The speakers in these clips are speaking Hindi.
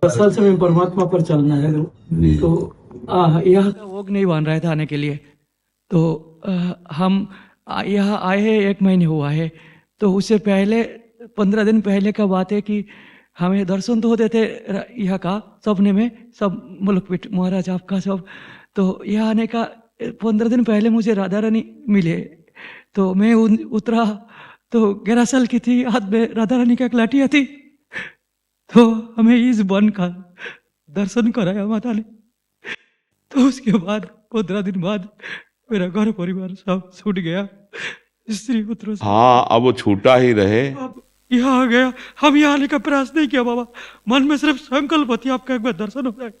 असल से में परमात्मा पर चलना है जी। तो यह वोग नहीं बन रहा था आने के लिए। तो हम यहाँ आए हैं 1 महीने हुआ है। तो उससे पहले 15 दिन पहले का बात है कि हमें दर्शन तो होते थे यहाँ का सपने में, सब मुल्कपीठ महाराज आपका सब। तो यहाँ आने का 15 दिन पहले मुझे राधा रानी मिले। तो मैं उतरा तो 11 साल की थी, हाथ में राधा रानी का एक लाठिया थी। तो हमें इस वन का दर्शन कराया माता ने। तो उसके बाद 15 दिन बाद मेरा घर परिवार सब छूट गया, स्त्री पुत्रों से। हाँ, अब वो छूटा ही रहे। अब यहाँ आ गया। हम यहाँ आने का प्रयास नहीं किया बाबा, मन में सिर्फ संकल्प होती आपका एक बार दर्शन हो जाए।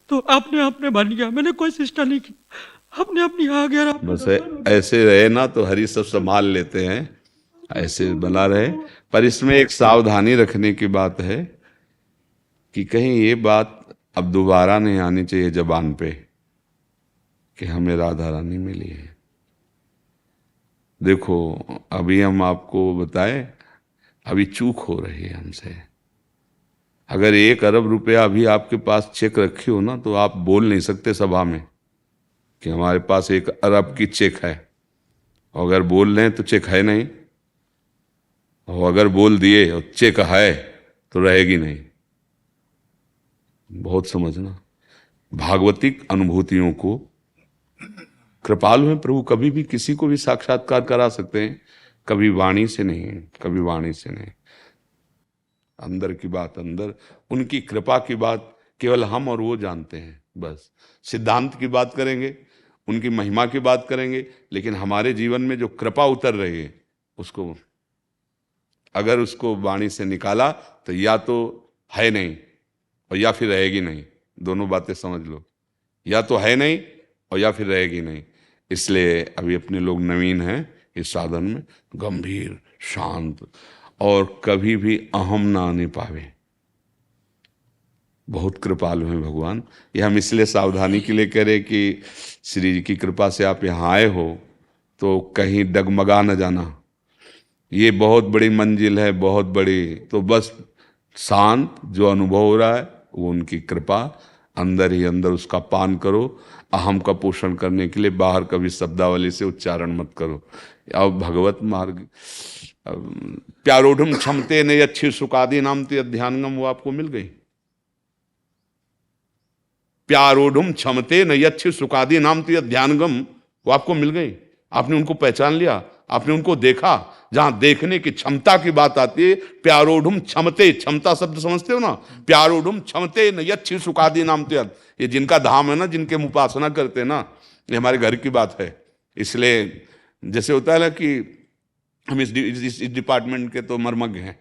तो आपने बन गया, मैंने कोई चेष्टा नहीं की, अपने अपनी यहाँ आ गया। बस ऐसे रहे ना तो हरि सब संभाल लेते हैं, ऐसे बना रहे। पर इसमें एक सावधानी रखने की बात है कि कहीं ये बात अब दोबारा नहीं आनी चाहिए जबान पे कि हमें राधा रानी मिली है। देखो, अभी हम आपको बताएं, अभी चूक हो रही है हमसे। अगर 1 अरब रुपया अभी आपके पास चेक रखी हो ना, तो आप बोल नहीं सकते सभा में कि हमारे पास 1 अरब की चेक है। और अगर बोल रहे हैं तो चेक है नहीं, और अगर बोल दिए और चेक है तो रहेगी नहीं। बहुत समझना, भागवतिक अनुभूतियों को कृपालु हैं प्रभु, कभी भी किसी को भी साक्षात्कार करा सकते हैं, कभी वाणी से नहीं, कभी वाणी से नहीं। अंदर की बात अंदर, उनकी कृपा की बात केवल हम और वो जानते हैं। बस सिद्धांत की बात करेंगे, उनकी महिमा की बात करेंगे, लेकिन हमारे जीवन में जो कृपा उतर रही है उसको, अगर उसको वाणी से निकाला तो या तो है नहीं और या फिर रहेगी नहीं। दोनों बातें समझ लो, या तो है नहीं और या फिर रहेगी नहीं। इसलिए अभी अपने लोग नवीन हैं इस साधन में, गंभीर शांत और कभी भी अहम ना आने पावे। बहुत कृपालु हैं भगवान। ये हम इसलिए सावधानी के लिए कह रहे कि श्री जी की कृपा से आप यहाँ आए हो तो कहीं डगमगा न जाना। ये बहुत बड़ी मंजिल है, बहुत बड़ी। तो बस शांत जो अनुभव हो रहा है वो उनकी कृपा, अंदर ही अंदर उसका पान करो। अहम का पोषण करने के लिए बाहर कभी शब्दावली से उच्चारण मत करो। अब भगवत मार्ग प्यारोढ़ क्षमते ने अच्छी सुकादि नाम ते अध्यानगम, वो आपको मिल गई। प्यारोढ़ क्षमते न अच्छी सुकादि नाम ते अध्यानगम, वो आपको मिल गई। आपने उनको पहचान लिया, आपने उनको देखा। जहां देखने की क्षमता की बात आती है, प्यारोढ़ क्षमते, क्षमता शब्द समझते हो ना, प्यारोढ़ क्षमते न अच्छी सुकादि नाम ते, ये जिनका धाम है ना, जिनके हम उपासना करते हैं ना, ये हमारे घर की बात है। इसलिए जैसे होता है ना कि हम इस डिपार्टमेंट के तो मर्मज्ञ हैं,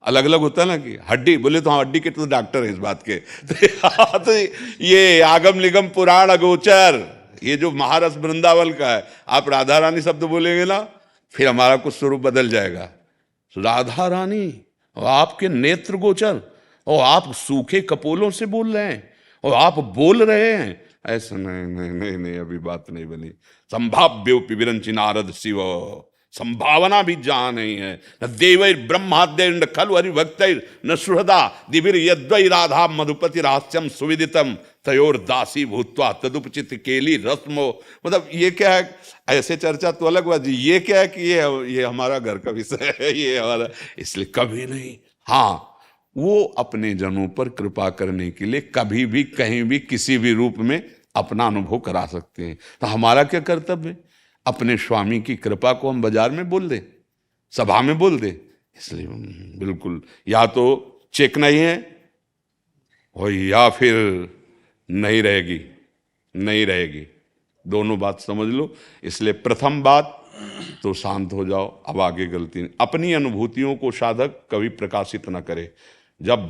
अलग अलग होता है ना कि हड्डी, बोले तो हाँ हड्डी के तो डॉक्टर है इस बात के। तो ये आगम निगम पुराण अगोचर, ये जो महारस वृंदावन का है, आप राधा रानी शब्द बोलेंगे ना, फिर हमारा कुछ स्वरूप बदल जाएगा। राधा रानी और आपके नेत्र गोचर, और आप सूखे कपोलों से बोल रहे हैं और आप बोल रहे हैं, ऐसा नहीं नहीं नहीं नहीं, अभी बात नहीं बनी। संभाव्योपि विरंचि नारद शिव, संभावना भी जहां नहीं है। न देवैर ब्रह्माद्य न खलु हरिभक्तैर न सुहृदा दिविर यद्वै राधा मधुपति रहस्यम सुविदितम तयोर दासी भूत्वा तदुपचित केली रस्मो। मतलब ये क्या है, ऐसे चर्चा तो अलग बात, ये क्या है कि ये हमारा घर का विषय है, ये हमारा, इसलिए कभी नहीं। हाँ, वो अपने जनों पर कृपा करने के लिए कभी भी कहीं भी किसी भी रूप में अपना अनुभव करा सकते हैं। तो हमारा क्या कर्तव्य है, अपने स्वामी की कृपा को हम बाजार में बोल दें, सभा में बोल दें। इसलिए बिल्कुल या तो चेक नहीं है और या फिर नहीं रहेगी, नहीं रहेगी, दोनों बात समझ लो। इसलिए प्रथम बात तो शांत हो जाओ, अब आगे गलती नहीं। अपनी अनुभूतियों को साधक कभी प्रकाशित न करे। जब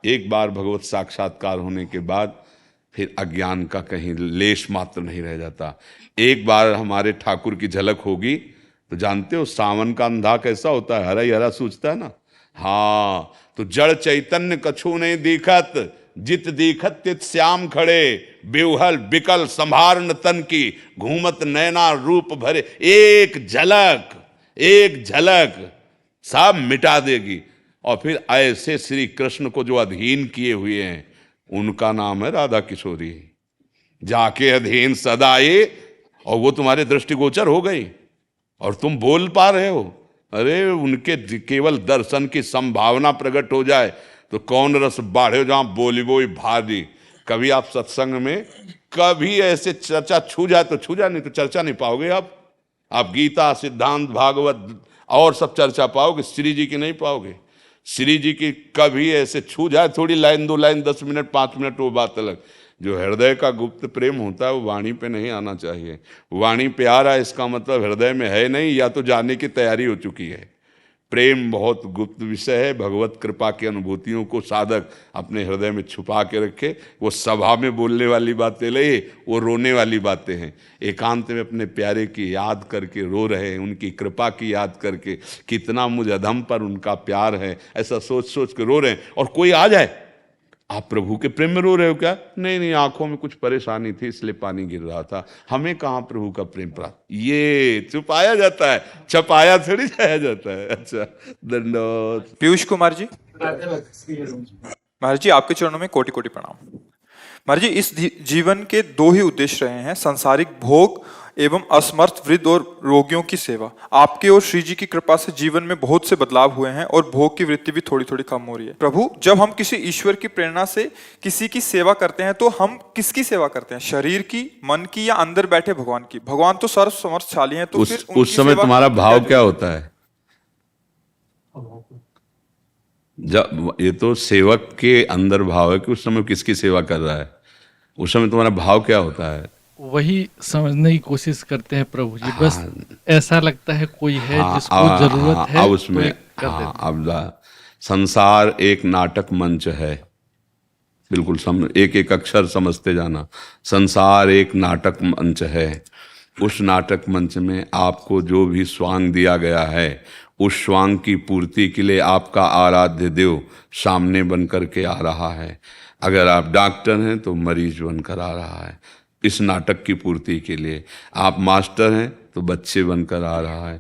एक बार भगवत साक्षात्कार होने के बाद फिर अज्ञान का कहीं लेश मात्र नहीं रह जाता। एक बार हमारे ठाकुर की झलक होगी तो जानते हो सावन का अंधा कैसा होता है, हरा ही हरा सूझता है ना। हाँ, तो जड़ चैतन्य कछु नहीं दिखत, जित दिखत तित श्याम खड़े, बेवहल बिकल संभारन तन की, घूमत नैना रूप भरे। एक झलक सब मिटा देगी। और फिर ऐसे श्री कृष्ण को जो अधीन किए हुए हैं उनका नाम है राधा किशोरी। जाके अधीन सदाए और वो तुम्हारे दृष्टिगोचर हो गई और तुम बोल पा रहे हो। अरे उनके केवल दर्शन की संभावना प्रकट हो जाए तो कौन रस बाढ़े जहां बोली बोई भारी। कभी आप सत्संग में कभी ऐसे चर्चा छू जाए तो छू जाए, नहीं तो चर्चा नहीं पाओगे आप गीता, सिद्धांत, भागवत और सब चर्चा पाओगे, श्री जी की नहीं पाओगे। श्री जी की कभी ऐसे छू जाए थोड़ी लाइन, 2 लाइन, 10 मिनट, 5 मिनट, वो बात अलग। जो हृदय का गुप्त प्रेम होता है वो वाणी पे नहीं आना चाहिए। वाणी पे आ रहा है इसका मतलब हृदय में है नहीं, या तो जाने की तैयारी हो चुकी है। प्रेम बहुत गुप्त विषय है। भगवत कृपा की अनुभूतियों को साधक अपने हृदय में छुपा के रखे। वो सभा में बोलने वाली बातें ले, वो रोने वाली बातें हैं। एकांत में अपने प्यारे की याद करके रो रहे हैं, उनकी कृपा की याद करके, कितना मुझ अधम पर उनका प्यार है, ऐसा सोच सोच के रो रहे हैं। और कोई आ जाए, आप प्रभु के प्रेम में रो रहे हो क्या? नहीं नहीं, आंखों में कुछ परेशानी थी इसलिए पानी गिर रहा था। हमें कहाँ प्रभु का प्रेम प्राप्त? ये छुपाया जाता है, छपाया थोड़ी जाया जाता है। अच्छा, दंडोत। पीयूष कुमार जी। महाराज जी, आपके चरणों में कोटि कोटि प्रणाम। महाराज जी, इस जीवन के 2 ही उद्देश्य रहे हैं, सांसारिक भोग एवं असमर्थ वृद्ध और रोगियों की सेवा। आपके और श्री जी की कृपा से जीवन में बहुत से बदलाव हुए हैं और भोग की वृत्ति भी थोड़ी थोड़ी कम हो रही है। प्रभु, जब हम किसी ईश्वर की प्रेरणा से किसी की सेवा करते हैं तो हम किसकी सेवा करते हैं? शरीर की, मन की, या अंदर बैठे भगवान की? भगवान तो सर्व समर्थशाली हैं, तो फिर उस समय तुम्हारा भाव क्या होता है? जब ये तो सेवक के अंदर भाव है कि उस समय किसकी सेवा कर रहा है। उस समय तुम्हारा भाव क्या होता है? वही समझने की कोशिश करते हैं प्रभु जी। बस ऐसा लगता है कोई है जिसको जरूरत है, उसमें अब संसार एक नाटक मंच है। बिल्कुल एक एक अक्षर समझते जाना। संसार एक नाटक मंच है। उस नाटक मंच में आपको जो भी स्वांग दिया गया है, उस स्वांग की पूर्ति के लिए आपका आराध्य देव सामने बन करके आ रहा है। अगर आप डॉक्टर हैं तो मरीज बनकर आ रहा है इस नाटक की पूर्ति के लिए। आप मास्टर हैं तो बच्चे बनकर आ रहा है।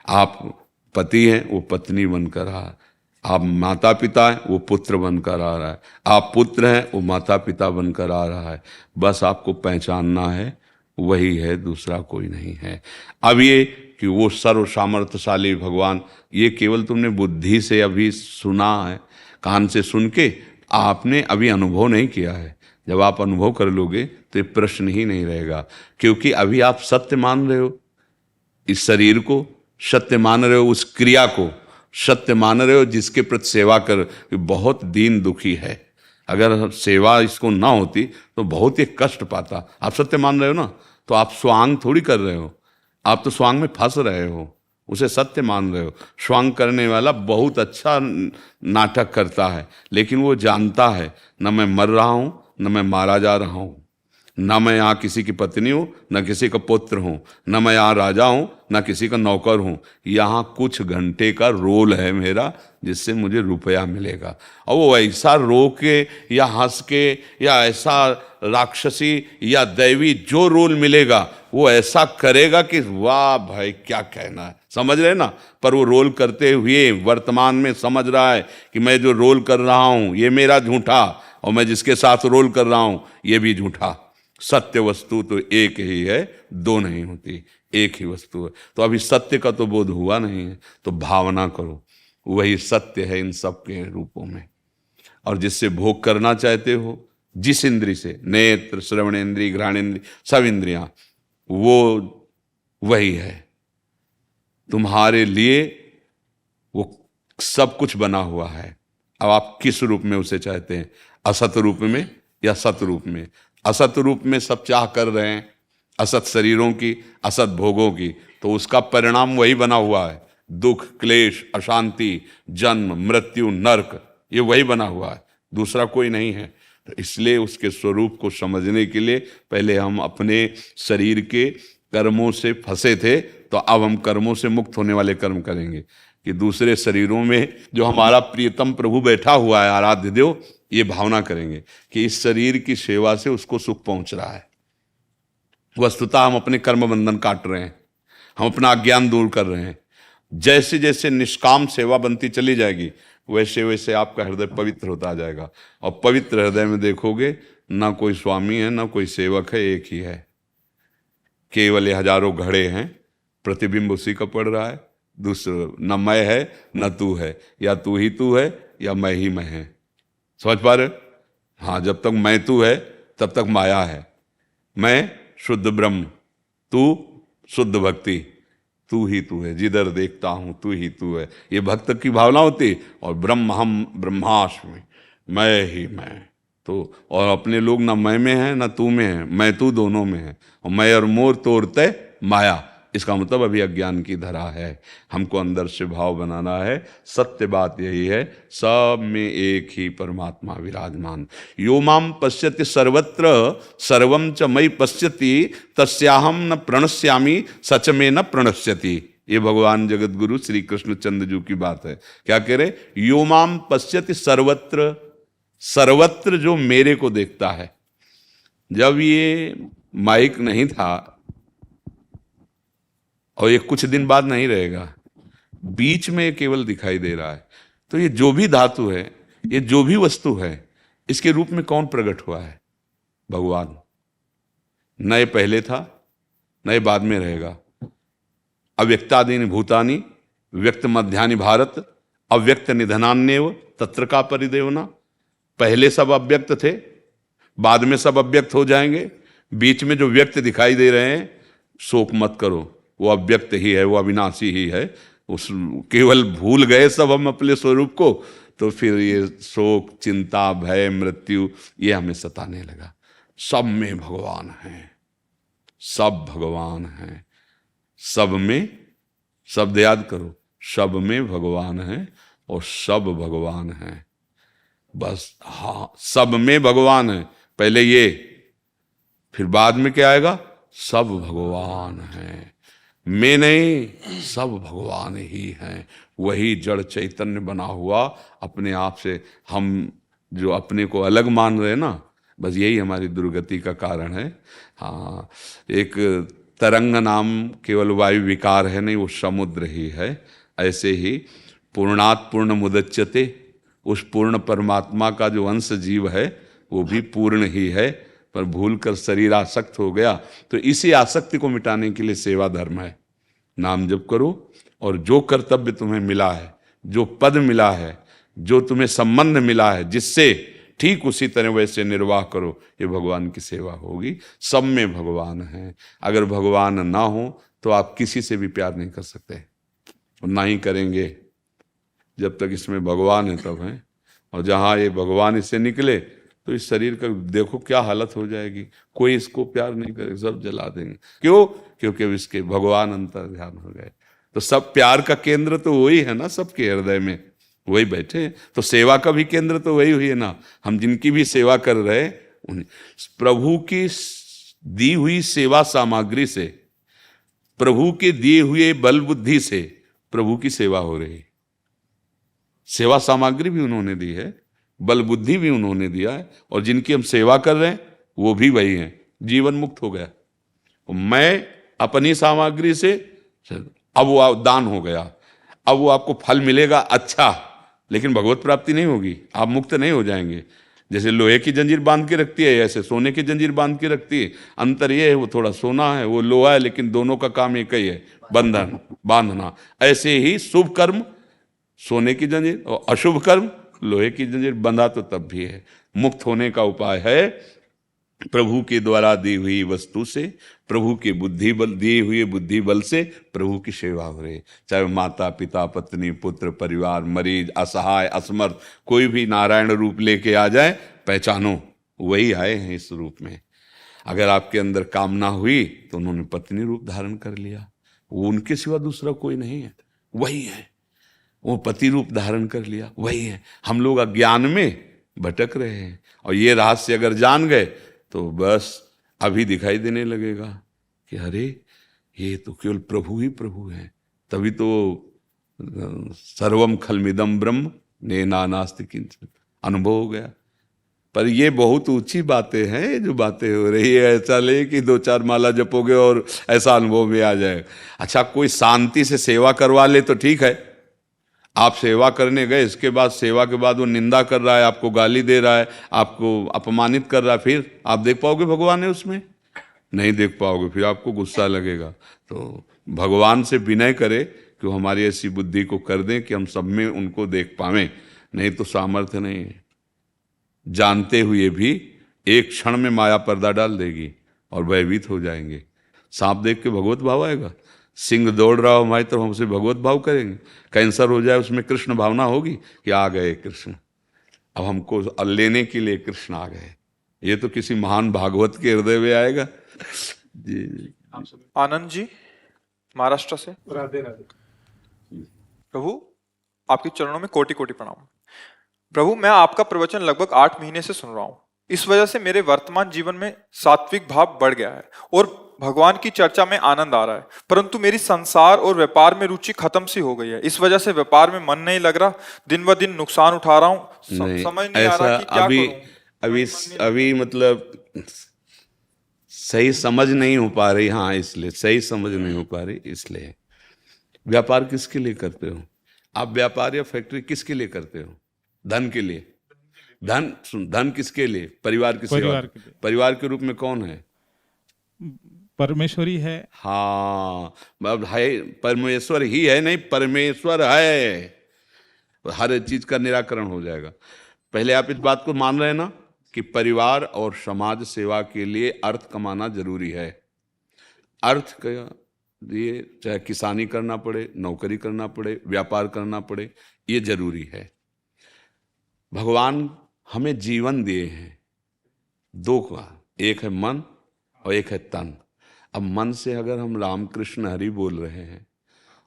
आप पति हैं, वो पत्नी बनकर आ रहा है। आप माता पिता हैं, वो पुत्र बनकर आ रहा है। आप पुत्र हैं, वो माता पिता बनकर आ रहा है। बस आपको पहचानना है, वही है, दूसरा कोई नहीं है। अब ये कि वो सर्व सामर्थ्यशाली भगवान, ये केवल तुमने बुद्धि से अभी सुना है, कान से सुन के आपने अभी अनुभव नहीं किया है। जब आप अनुभव कर लोगे तो ये प्रश्न ही नहीं रहेगा, क्योंकि अभी आप सत्य मान रहे हो, इस शरीर को सत्य मान रहे हो, उस क्रिया को सत्य मान रहे हो जिसके प्रति सेवा कर बहुत दीन दुखी है। अगर सेवा इसको ना होती तो बहुत ही कष्ट पाता। आप सत्य मान रहे हो ना, तो आप स्वांग थोड़ी कर रहे हो, आप तो स्वांग में फंस रहे हो, उसे सत्य मान रहे हो। स्वांग करने वाला बहुत अच्छा नाटक करता है, लेकिन वो जानता है न मैं मर रहा हूँ, न मैं मारा जा रहा हूँ, न मैं यहाँ किसी की पत्नी हूँ, न किसी का पुत्र हूँ, न मैं यहाँ राजा हूँ, न किसी का नौकर हूँ। यहाँ कुछ घंटे का रोल है मेरा, जिससे मुझे रुपया मिलेगा। और वो ऐसा रो के या हंस के या ऐसा राक्षसी या दैवी जो रोल मिलेगा वो ऐसा करेगा कि वाह भाई क्या कहना है, समझ रहे ना। पर वो रोल करते हुए वर्तमान में समझ रहा है कि मैं जो रोल कर रहा हूँ ये मेरा झूठा, और मैं जिसके साथ रोल कर रहा हूँ ये भी झूठा। सत्य वस्तु तो एक ही है, दो नहीं होती, एक ही वस्तु है। तो अभी सत्य का तो बोध हुआ नहीं है, तो भावना करो वही सत्य है इन सब के रूपों में। और जिससे भोग करना चाहते हो, जिस इंद्री से, नेत्र, श्रवण इंद्री, घ्राण इंद्री, सब इंद्रियां, वो वही है तुम्हारे लिए। वो सब कुछ बना हुआ है। अब आप किस रूप में उसे चाहते हैं, असत रूप में या सत रूप में? असत रूप में सब चाह कर रहे हैं, असत शरीरों की, असत भोगों की, तो उसका परिणाम वही बना हुआ है। दुख, क्लेश, अशांति, जन्म, मृत्यु, नरक, ये वही बना हुआ है, दूसरा कोई नहीं है। तो इसलिए उसके स्वरूप को समझने के लिए पहले हम अपने शरीर के कर्मों से फंसे थे, तो अब हम कर्मों से मुक्त होने वाले कर्म करेंगे कि दूसरे शरीरों में जो हमारा प्रियतम प्रभु बैठा हुआ है, आराध्य देव, ये भावना करेंगे कि इस शरीर की सेवा से उसको सुख पहुंच रहा है। वस्तुतः हम अपने कर्म बंधन काट रहे हैं, हम अपना अज्ञान दूर कर रहे हैं। जैसे जैसे निष्काम सेवा बनती चली जाएगी, वैसे वैसे आपका हृदय पवित्र होता जाएगा। और पवित्र हृदय में देखोगे ना कोई स्वामी है ना कोई सेवक है, एक ही है। केवल ये हजारों घड़े हैं, प्रतिबिंब उसी का पड़ रहा है। दूसरा न मैं है न तू है, या तू ही तू है या मैं ही मैं है। समझ पा रहे? हाँ, जब तक मैं तू है तब तक माया है। मैं शुद्ध ब्रह्म, तू शुद्ध भक्ति, तू ही तू है, जिधर देखता हूं तू ही तू है, ये भक्त की भावना होती। और ब्रह्म हम ब्रह्मास्मि, मैं ही मैं। तो और अपने लोग ना मैं में है ना तू में है, मैं तू दोनों में है। और मैं और मोर तोड़ते माया, इसका मतलब अभी अज्ञान की धरा है। हमको अंदर से भाव बनाना है। सत्य बात यही है, सब में एक ही परमात्मा विराजमान। यो माम पश्यति सर्वत्र सर्वम च मयि पश्यति तस्याहम न प्रणश्यामि सच में न प्रणश्यति। ये भगवान जगत गुरु श्री कृष्णचंद्र जी की बात है। क्या कह रहे? यो माम पश्यति सर्वत्र, सर्वत्र जो मेरे को देखता है। जब ये माइक नहीं था और ये कुछ दिन बाद नहीं रहेगा, बीच में केवल दिखाई दे रहा है। तो ये जो भी धातु है, ये जो भी वस्तु है, इसके रूप में कौन प्रकट हुआ है? भगवान। न ये पहले था न ये बाद में रहेगा। अव्यक्तादीनि भूतानि व्यक्त मध्यानि भारत अव्यक्त निधनान्येव तत्र का परिदेवना। पहले सब अव्यक्त थे, बाद में सब अव्यक्त हो जाएंगे। बीच में जो व्यक्त दिखाई दे रहे हैं, शोक मत करो, वो अव्यक्त ही है, वो अविनाशी ही है। उस केवल भूल गए सब हम अपने स्वरूप को, तो फिर ये शोक, चिंता, भय, मृत्यु ये हमें सताने लगा। सब में भगवान है, सब भगवान है, सब में, शब्द याद करो, सब में भगवान है और सब भगवान है। बस हाँ, सब में भगवान है, पहले ये, फिर बाद में क्या आएगा? सब भगवान है। मैं नहीं, सब भगवान ही हैं। वही जड़ चैतन्य बना हुआ अपने आप से। हम जो अपने को अलग मान रहे हैं ना, बस यही हमारी दुर्गति का कारण है। हाँ, एक तरंग नाम केवल वायु विकार है नहीं, वो समुद्र ही है। ऐसे ही पूर्णात् पूर्ण मुदच्यते, उस पूर्ण परमात्मा का जो अंश जीव है वो भी पूर्ण ही है, पर भूल कर शरीर आसक्त हो गया। तो इसी आसक्ति को मिटाने के लिए सेवा धर्म है। नाम जप करो और जो कर्तव्य तुम्हें मिला है, जो पद मिला है, जो तुम्हें संबंध मिला है, जिससे ठीक उसी तरह वैसे निर्वाह करो। ये भगवान की सेवा होगी। सब में भगवान है। अगर भगवान ना हो तो आप किसी से भी प्यार नहीं कर सकते और ना ही करेंगे। जब तक इसमें भगवान है तब है, और जहाँ ये भगवान इससे निकले तो इस शरीर का देखो क्या हालत हो जाएगी। कोई इसको प्यार नहीं करे, सब जला देंगे। क्यों? क्योंकि इसके भगवान अंतर ध्यान हो गए। तो सब प्यार का केंद्र तो वही है ना, सबके हृदय में वही बैठे। तो सेवा का भी केंद्र तो वही हुई है ना। हम जिनकी भी सेवा कर रहे उन्हें प्रभु की दी हुई सेवा सामग्री से, प्रभु के दिए हुए बल बुद्धि से प्रभु की सेवा हो रही। सेवा सामग्री भी उन्होंने दी है, बल बुद्धि भी उन्होंने दिया है, और जिनकी हम सेवा कर रहे हैं वो भी वही हैं। जीवन मुक्त हो गया। मैं अपनी सामग्री से, अब वो दान हो गया, अब वो आपको फल मिलेगा अच्छा, लेकिन भगवत प्राप्ति नहीं होगी, आप मुक्त नहीं हो जाएंगे। जैसे लोहे की जंजीर बांध के रखती है, ऐसे सोने की जंजीर बांध के रखती है। अंतर ये है, वो थोड़ा सोना है, वो लोहा है, लेकिन दोनों का काम एक ही है, बंधन, बांधना। ऐसे ही शुभ कर्म सोने की जंजीर और अशुभ कर्म लोहे की जंजीर, बंधा तो तब भी है। मुक्त होने का उपाय है प्रभु के द्वारा दी हुई वस्तु से, प्रभु के बुद्धि बल, दिए हुए बुद्धि बल से प्रभु की सेवा हो रही। चाहे माता पिता, पत्नी, पुत्र, परिवार, मरीज, असहाय, असमर्थ, कोई भी नारायण रूप लेके आ जाए, पहचानो वही आए हैं इस रूप में। अगर आपके अंदर कामना हुई तो उन्होंने पत्नी रूप धारण कर लिया। वो उनके सिवा दूसरा कोई नहीं है, वही है। वो पति रूप धारण कर लिया, वही है। हम लोग अज्ञान में भटक रहे हैं, और ये रहस्य अगर जान गए तो बस अभी दिखाई देने लगेगा कि अरे ये तो केवल प्रभु ही प्रभु है। तभी तो सर्वम खलमिदम ब्रह्म नेना नास्ति किंचन अनुभव हो गया। पर ये बहुत ऊंची बातें हैं जो बातें हो रही है। ऐसा ले कि 2-4 माला जपोगे और ऐसा अनुभव भी आ जाएगा। अच्छा, कोई शांति से सेवा करवा ले तो ठीक है, आप सेवा करने गए, इसके बाद सेवा के बाद वो निंदा कर रहा है, आपको गाली दे रहा है, आपको अपमानित कर रहा है, फिर आप देख पाओगे भगवान है उसमें? नहीं देख पाओगे, फिर आपको गुस्सा लगेगा। तो भगवान से विनय करे कि वो हमारी ऐसी बुद्धि को कर दें कि हम सब में उनको देख पावें, नहीं तो सामर्थ्य नहीं है। जानते हुए भी एक क्षण में माया पर्दा डाल देगी और भयभीत हो जाएंगे। सांप देख के भगवत भाव आएगा, सिंह दौड़ रहा हो हमारी तरफ, हमसे भगवत भाव करेंगे। कैंसर हो जाए उसमें कृष्ण भावना होगी कि आ गए कृष्ण, अब हमको लेने के लिए कृष्ण आ गए। ये तो किसी महान भागवत के हृदय में आएगा। जी आनंद जी महाराष्ट्र से। राधे राधे। प्रभु आपके चरणों में कोटि कोटि प्रणाम। प्रभु मैं आपका प्रवचन लगभग 8 महीने से सुन रहा हूँ। इस वजह से मेरे वर्तमान जीवन में सात्विक भाव बढ़ गया है और भगवान की चर्चा में आनंद आ रहा है, परंतु मेरी संसार और व्यापार में रुचि खत्म सी हो गई है। इस वजह से व्यापार में मन नहीं लग रहा, दिन ब दिन नुकसान उठा रहा हूँ। समझ नहीं आ रहा कि क्या करूं। अभी मतलब सही समझ नहीं हो पा रही। हाँ, इसलिए सही समझ नहीं हो पा रही। इसलिए व्यापार किसके लिए करते हो आप? व्यापार या फैक्ट्री किसके लिए करते हो? धन के लिए। धन किसके लिए? परिवार की सेवा। परिवार के रूप में कौन है? परमेश्वरी है। हाँ, अब है परमेश्वर ही है, नहीं परमेश्वर है। हर चीज का निराकरण हो जाएगा। पहले आप इस बात को मान रहे हैं ना कि परिवार और समाज सेवा के लिए अर्थ कमाना जरूरी है। अर्थ का ये चाहे किसानी करना पड़े, नौकरी करना पड़े, व्यापार करना पड़े, ये जरूरी है। भगवान हमें जीवन दिए हैं दो का, एक है मन और एक है तन। अब मन से अगर हम राम कृष्ण हरि बोल रहे हैं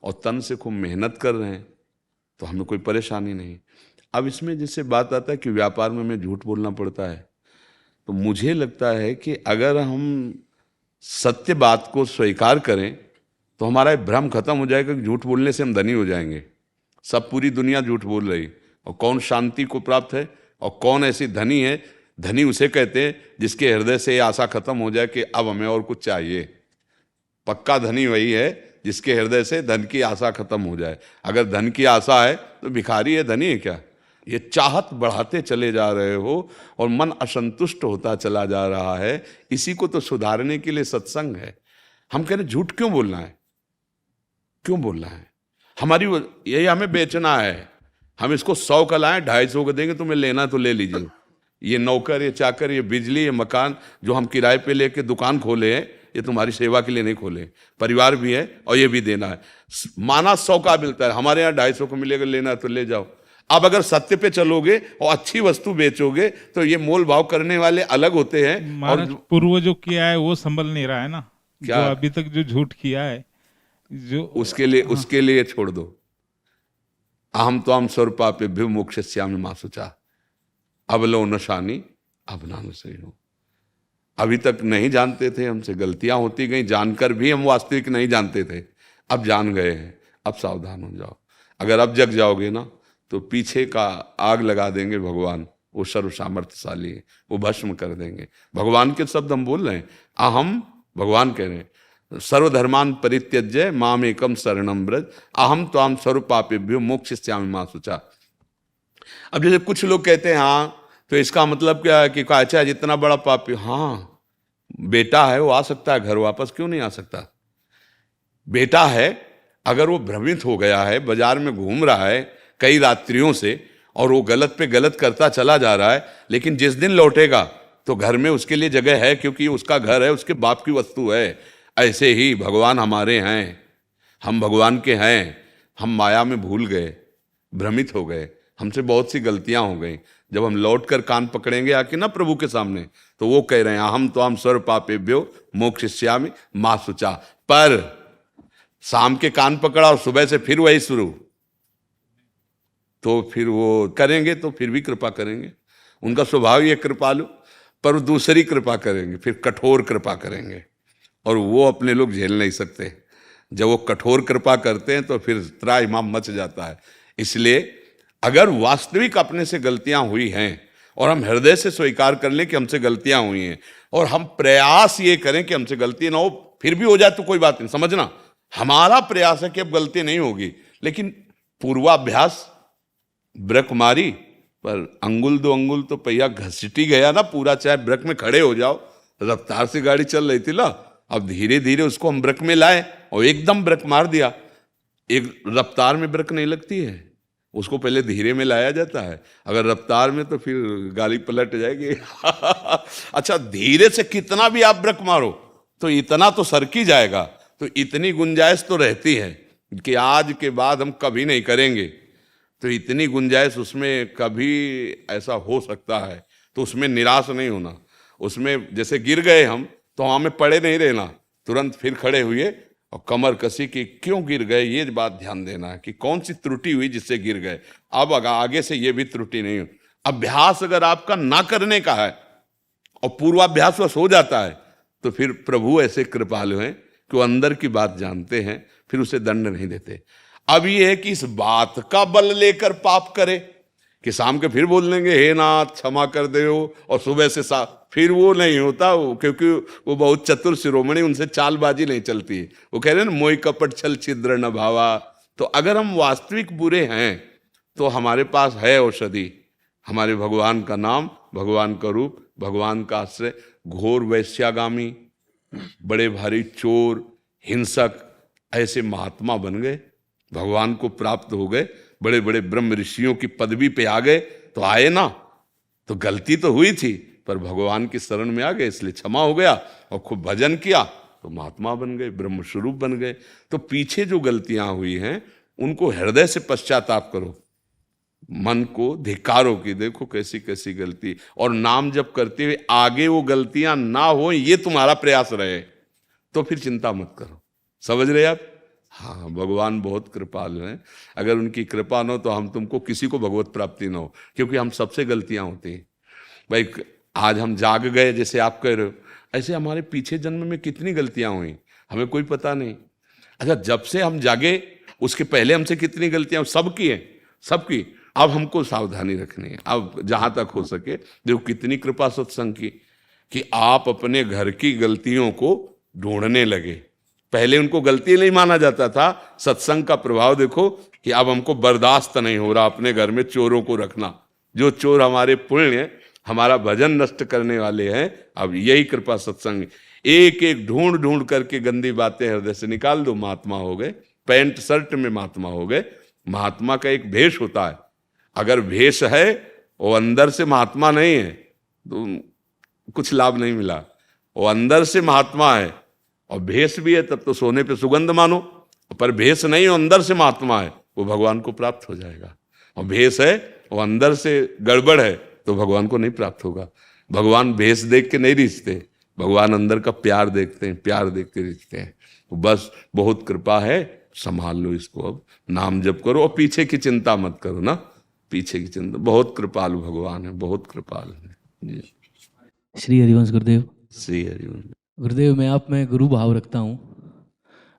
और तन से खूब मेहनत कर रहे हैं तो हमें कोई परेशानी नहीं। अब इसमें जैसे बात आता है कि व्यापार में हमें झूठ बोलना पड़ता है, तो मुझे लगता है कि अगर हम सत्य बात को स्वीकार करें तो हमारा भ्रम खत्म हो जाएगा कि झूठ बोलने से हम धनी हो जाएंगे। सब पूरी दुनिया झूठ बोल रही, और कौन शांति को प्राप्त है और कौन ऐसी धनी है? धनी उसे कहते हैं जिसके हृदय से ये आशा खत्म हो जाए कि अब हमें और कुछ चाहिए। पक्का धनी वही है जिसके हृदय से धन की आशा खत्म हो जाए। अगर धन की आशा है तो भिखारी है, धनी है क्या? ये चाहत बढ़ाते चले जा रहे हो और मन असंतुष्ट होता चला जा रहा है। इसी को तो सुधारने के लिए सत्संग है। हम कह रहे झूठ क्यों बोलना है? क्यों बोलना है? हमारी यही हमें बेचना है। हम इसको 100 का लाएं, 250 का देंगे, तुम्हें लेना तो ले लीजिए। ये नौकर, ये चाकर, ये बिजली, ये मकान जो हम किराए पे लेके दुकान खोले हैं, ये तुम्हारी सेवा के लिए नहीं खोले। परिवार भी है और ये भी देना है। माना 100 का मिलता है, हमारे यहाँ 250 को मिलेगा, लेना तो ले जाओ। अब अगर सत्य पे चलोगे और अच्छी वस्तु बेचोगे तो ये मोल भाव करने वाले अलग होते हैं। और पूर्व जो किया है वो संभल नहीं रहा है ना। क्या जो अभी तक जो झूठ किया है, जो उसके लिए छोड़ दो। अहम त्वाम स्वरूपापेभ्यो मोक्षयिष्यामि मा शुचा अबलो नशानी अबनान से हो। अभी तक नहीं जानते थे, हमसे गलतियां होती गई, जानकर भी हम वास्तविक नहीं जानते थे। अब जान गए हैं, अब सावधान हो जाओ। अगर अब जग जाओगे ना तो पीछे का आग लगा देंगे भगवान। वो सर्व सामर्थ्यशाली है, वो भस्म कर देंगे। भगवान के शब्द हम बोल रहे हैं। अहम, भगवान कह रहे हैं सर्वधर्मान परित्यज्य माम एकम शरणम ब्रज अहम त्वाम स्वरूपापेभ्यो मोक्षयिष्यामि मा शुचा। अब जैसे कुछ लोग कहते हैं हाँ तो इसका मतलब क्या है कि अच्छा जितना बड़ा पापी, हाँ बेटा है वो आ सकता है घर वापस, क्यों नहीं आ सकता? बेटा है, अगर वो भ्रमित हो गया है, बाजार में घूम रहा है कई रात्रियों से और वो गलत पे गलत करता चला जा रहा है, लेकिन जिस दिन लौटेगा तो घर में उसके लिए जगह है, क्योंकि उसका घर है, उसके बाप की वस्तु है। ऐसे ही भगवान हमारे हैं, हम भगवान के हैं। हम माया में भूल गए, भ्रमित हो गए, हमसे बहुत सी गलतियां हो गई। जब हम लौट कर कान पकड़ेंगे आके ना प्रभु के सामने, तो वो कह रहे हैं हम तो हम सर्वपापेभ्यो मोक्षयिष्यामि मा शुचा। पर शाम के कान पकड़ा और सुबह से फिर वही शुरू, तो फिर वो करेंगे तो फिर भी कृपा करेंगे। उनका स्वभाव ये कृपालु, पर दूसरी कृपा करेंगे, फिर कठोर कृपा करेंगे, और वो अपने लोग झेल नहीं सकते। जब वो कठोर कृपा करते हैं तो फिर त्राहिमाम मच जाता है। इसलिए अगर वास्तविक अपने से गलतियां हुई हैं और हम हृदय से स्वीकार कर लें कि हमसे गलतियां हुई हैं, और हम प्रयास ये करें कि हमसे गलती ना हो, फिर भी हो जाए तो कोई बात नहीं, समझना हमारा प्रयास है कि अब गलती नहीं होगी, लेकिन पूर्वाभ्यास ब्रेक मारी, पर अंगुल दो अंगुल तो पहिया घसीटी गया ना पूरा, चाहे ब्रेक में खड़े हो जाओ। रफ्तार से गाड़ी चल रही थी ना, अब धीरे धीरे उसको हम ब्रेक में लाए और एकदम ब्रेक मार दिया। एक रफ्तार में ब्रेक नहीं लगती है, उसको पहले धीरे में लाया जाता है। अगर रफ्तार में तो फिर गाड़ी पलट जाएगी। अच्छा, धीरे से कितना भी आप ब्रेक मारो तो इतना तो सरकी जाएगा, तो इतनी गुंजाइश तो रहती है कि आज के बाद हम कभी नहीं करेंगे, तो इतनी गुंजाइश उसमें कभी ऐसा हो सकता है, तो उसमें निराश नहीं होना। उसमें जैसे गिर गए हम तो हमें पड़े नहीं रहना, तुरंत फिर खड़े हुए और कमर कसी कि क्यों गिर गए, ये बात ध्यान देना है कि कौन सी त्रुटि हुई जिससे गिर गए, अब आगे से ये भी त्रुटि नहीं हो। अभ्यास अगर आपका ना करने का है और पूर्वाभ्यास बस हो जाता है, तो फिर प्रभु ऐसे कृपालु हैं कि वो अंदर की बात जानते हैं, फिर उसे दंड नहीं देते। अब ये है कि इस बात का बल लेकर पाप करे कि शाम के फिर बोल देंगे हे नाथ क्षमा कर दे हो, और सुबह से फिर वो नहीं होता, क्योंकि वो बहुत चतुर शिरोमणि, उनसे चालबाजी नहीं चलती। वो कह रहे हैं ना, मोई कपट छल छिद्र न भावा। तो अगर हम वास्तविक बुरे हैं तो हमारे पास है औषधि, हमारे भगवान का नाम, भगवान का रूप, भगवान का आश्रय। घोर वैश्यागामी, बड़े भारी चोर, हिंसक, ऐसे महात्मा बन गए, भगवान को प्राप्त हो गए, बड़े बड़े ब्रह्म ऋषियों की पदवी पे आ गए। तो आए ना, तो गलती तो हुई थी, पर भगवान की शरण में आ गए, इसलिए क्षमा हो गया, और खूब भजन किया तो महात्मा बन गए, ब्रह्म स्वरूप बन गए। तो पीछे जो गलतियां हुई हैं उनको हृदय से पश्चाताप करो, मन को धिक्कारो कि देखो कैसी कैसी गलती, और नाम जप करते हुए आगे वो गलतियां ना हो, ये तुम्हारा प्रयास रहे, तो फिर चिंता मत करो। समझ रहे आप? हाँ, भगवान बहुत कृपालु हैं। अगर उनकी कृपा न हो तो हम तुमको किसी को भगवत प्राप्ति न हो, क्योंकि हम सबसे गलतियां होती हैं। भाई आज हम जाग गए जैसे आप कह रहे हो, ऐसे हमारे पीछे जन्म में कितनी गलतियां हुई हमें कोई पता नहीं। अच्छा, जब से हम जागे उसके पहले हमसे कितनी गलतियां सबकी हैं, सबकी। अब हमको सावधानी रखनी है, अब जहां तक हो सके। देखो कितनी कृपा सत्संग की कि आप अपने घर की गलतियों को ढूंढने लगे। पहले उनको गलती नहीं माना जाता था। सत्संग का प्रभाव देखो कि अब हमको बर्दाश्त नहीं हो रहा अपने घर में चोरों को रखना। जो चोर हमारे पुण्य, हमारा भजन नष्ट करने वाले हैं, अब यही कृपा सत्संग। एक एक ढूंढ ढूंढ करके गंदी बातें हृदय से निकाल दो, महात्मा हो गए। पैंट शर्ट में महात्मा हो गए। महात्मा का एक भेष होता है, अगर भेष है वो अंदर से महात्मा नहीं है तो कुछ लाभ नहीं मिला। वो अंदर से महात्मा है और भेष भी है, तब तो सोने पे सुगंध मानो। पर भेष नहीं हो, अंदर से महात्मा है, वो भगवान को प्राप्त हो जाएगा। और भेष है वो अंदर से गड़बड़ है तो भगवान को नहीं प्राप्त होगा। भगवान भेष देख के नहीं रिझते, भगवान अंदर का प्यार देखते हैं, प्यार देख के रिझते हैं। तो बस बहुत कृपा है, संभाल लो इसको। अब नाम जप करो और पीछे की चिंता मत करो ना, पीछे की चिंता। बहुत कृपालु भगवान है, बहुत कृपालु है जी। श्री हरिवंश गुरुदेव। श्री हरिवंश गुरुदेव, मैं आप में गुरु भाव रखता हूँ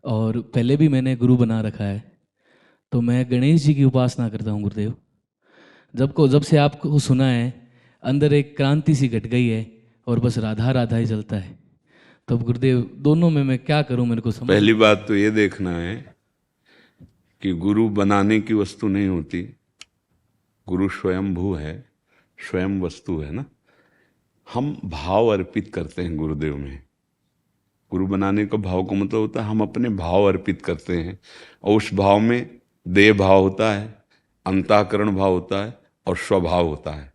और पहले भी मैंने गुरु बना रखा है। तो मैं गणेश जी की उपासना करता हूँ गुरुदेव। जब से आपको सुना है, अंदर एक क्रांति सी घट गई है और बस राधा राधा ही चलता है। तो अब गुरुदेव दोनों में मैं क्या करूँ, मेरे को समझ। पहली बात तो ये देखना है कि गुरु बनाने की वस्तु नहीं होती, गुरु स्वयंभू है, स्वयं वस्तु है ना। हम भाव अर्पित करते हैं गुरुदेव में। गुरु बनाने का भाव का मतलब होता है हम अपने भाव अर्पित करते हैं, और उस भाव में देह भाव होता है, अंतःकरण भाव होता है और स्वभाव होता है।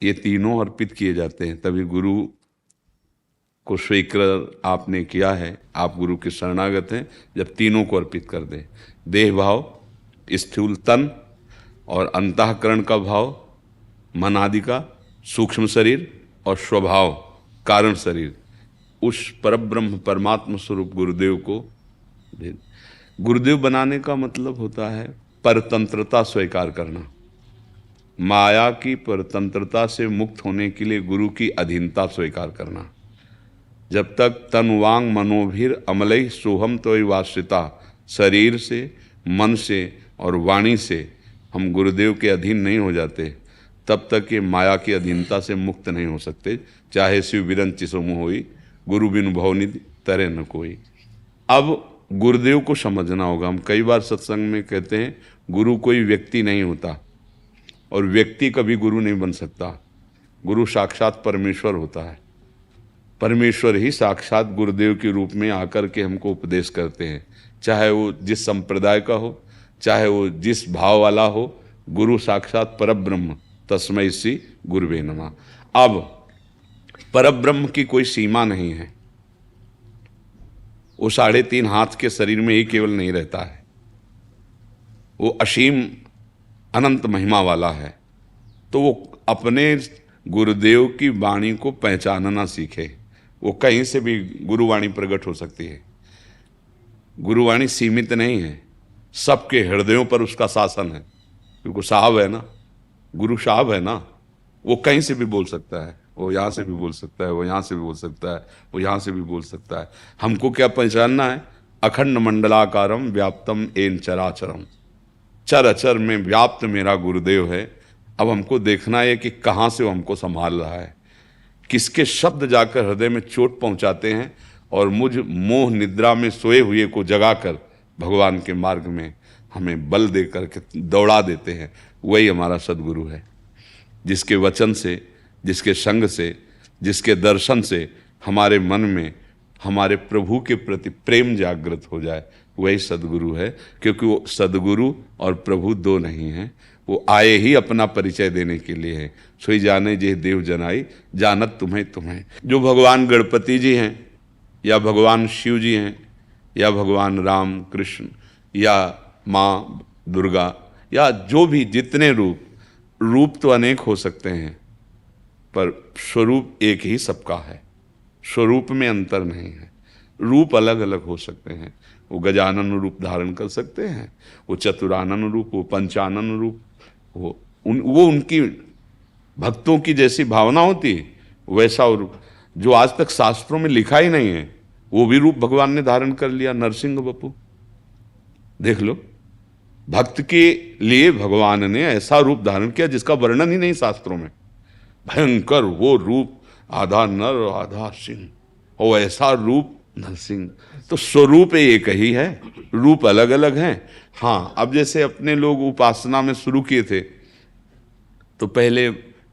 ये तीनों अर्पित किए जाते हैं, तभी गुरु को स्वीकार आपने किया है, आप गुरु के शरणागत हैं जब तीनों को अर्पित कर दें। देह भाव, स्थूल तन, और अंतःकरण का भाव, मन आदि का, सूक्ष्म शरीर, और स्वभाव कारण शरीर, उस परब्रह्म परमात्मा स्वरूप गुरुदेव को। गुरुदेव बनाने का मतलब होता है परतंत्रता स्वीकार करना। माया की परतंत्रता से मुक्त होने के लिए गुरु की अधीनता स्वीकार करना। जब तक तन वांग मनोभिर अमलई सोहम तो वाश्रिता, शरीर से, मन से और वाणी से हम गुरुदेव के अधीन नहीं हो जाते, तब तक ये माया की अधीनता से मुक्त नहीं हो सकते। चाहे शिव विरंचि समूह होई, गुरु बिनु भवनिधि तरे न कोई। अब गुरुदेव को समझना होगा। हम कई बार सत्संग में कहते हैं गुरु कोई व्यक्ति नहीं होता और व्यक्ति कभी गुरु नहीं बन सकता। गुरु साक्षात परमेश्वर होता है। परमेश्वर ही साक्षात गुरुदेव के रूप में आकर के हमको उपदेश करते हैं, चाहे वो जिस संप्रदाय का हो, चाहे वो जिस भाव वाला हो। गुरु साक्षात परब्रह्म, तस्मै श्री गुरुवे नमः। अब परब्रह्म की कोई सीमा नहीं है। वो 3.5 हाथ के शरीर में ही केवल नहीं रहता है, वो असीम अनंत महिमा वाला है। तो वो अपने गुरुदेव की वाणी को पहचानना सीखे। वो कहीं से भी गुरुवाणी प्रकट हो सकती है। गुरुवाणी सीमित नहीं है, सबके हृदयों पर उसका शासन है, क्योंकि साहब है ना, गुरु साहब है ना। वो कहीं से भी बोल सकता है, वो यहाँ से भी बोल सकता है, वो यहाँ से भी बोल सकता है, वो यहाँ से भी बोल सकता है। हमको क्या पहचानना है? अखंड मंडलाकारम व्याप्तम एन चराचरम, चर अचर में व्याप्त मेरा गुरुदेव है। अब हमको देखना है कि कहाँ से वो हमको संभाल रहा है, किसके शब्द जाकर हृदय में चोट पहुँचाते हैं और मुझ मोह निद्रा में सोए हुए को जगाकर भगवान के मार्ग में हमें बल दे करके दौड़ा देते हैं। वही हमारा सद्गुरु है, जिसके वचन से, जिसके संग से, जिसके दर्शन से हमारे मन में हमारे प्रभु के प्रति प्रेम जागृत हो जाए, वही सद्गुरु है। क्योंकि वो सद्गुरु और प्रभु दो नहीं हैं, वो आए ही अपना परिचय देने के लिए है। सोई जाने जे देव जनाई, जानत तुम्हें तुम्हें। जो भगवान गणपति जी हैं या भगवान शिव जी हैं या भगवान राम कृष्ण या माँ दुर्गा या जो भी जितने रूप तो अनेक हो सकते हैं, पर स्वरूप एक ही सबका है। स्वरूप में अंतर नहीं है, रूप अलग अलग हो सकते हैं। वो गजानन रूप धारण कर सकते हैं, वो चतुरानन रूप, वो पंचानन रूप, वो उनकी भक्तों की जैसी भावना होती है वैसा रूप जो आज तक शास्त्रों में लिखा ही नहीं है, वो भी रूप भगवान ने धारण कर लिया। नरसिंह बप्पू देख लो, भक्त के लिए भगवान ने ऐसा रूप धारण किया जिसका वर्णन ही नहीं शास्त्रों में। भयंकर वो रूप, आधा नर आधा सिंह, और ऐसा रूप नरसिंह। तो स्वरूप एक ही है, रूप अलग अलग हैं। हाँ, अब जैसे अपने लोग उपासना में शुरू किए थे तो पहले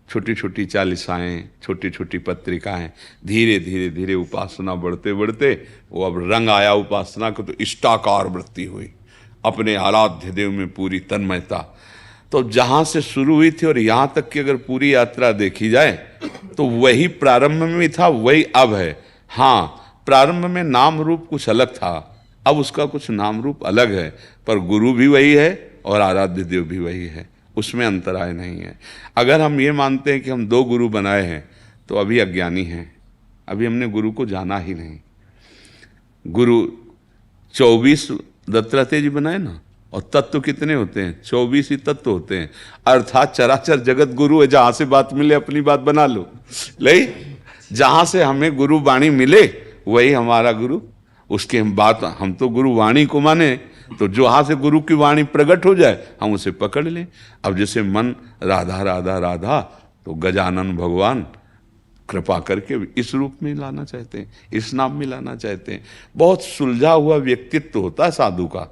छोटी छोटी चालीसाएँ, छोटी छोटी पत्रिकाएं, धीरे धीरे धीरे उपासना बढ़ते बढ़ते वो अब रंग आया उपासना को, तो इष्टाकार वृत्ति हुई, अपने आराध्य देव में पूरी तन्मयता। तो जहाँ से शुरू हुई थी और यहाँ तक की अगर पूरी यात्रा देखी जाए तो वही प्रारंभ में भी था, वही अब है। हाँ, प्रारंभ में नाम रूप कुछ अलग था, अब उसका कुछ नाम रूप अलग है, पर गुरु भी वही है और आराध्य देव भी वही है, उसमें अंतराय नहीं है। अगर हम ये मानते हैं कि हम 2 गुरु बनाए हैं तो अभी अज्ञानी हैं, अभी हमने गुरु को जाना ही नहीं। गुरु 24 दत्तात्रेय जी बनाए ना, और तत्व कितने होते हैं? 24 ही तत्व होते हैं। अर्थात चराचर जगत गुरु है, जहाँ से बात मिले अपनी बात बना लो। ले जहाँ से हमें गुरु वाणी मिले वही हमारा गुरु, उसके हम तो गुरु वाणी को माने, तो जहाँ से गुरु की वाणी प्रकट हो जाए हम उसे पकड़ लें। अब जैसे मन राधा राधा राधा, तो गजानन भगवान कृपा करके इस रूप में लाना चाहते हैं, इस नाम में लाना चाहते हैं। बहुत सुलझा हुआ व्यक्तित्व होता है साधु का।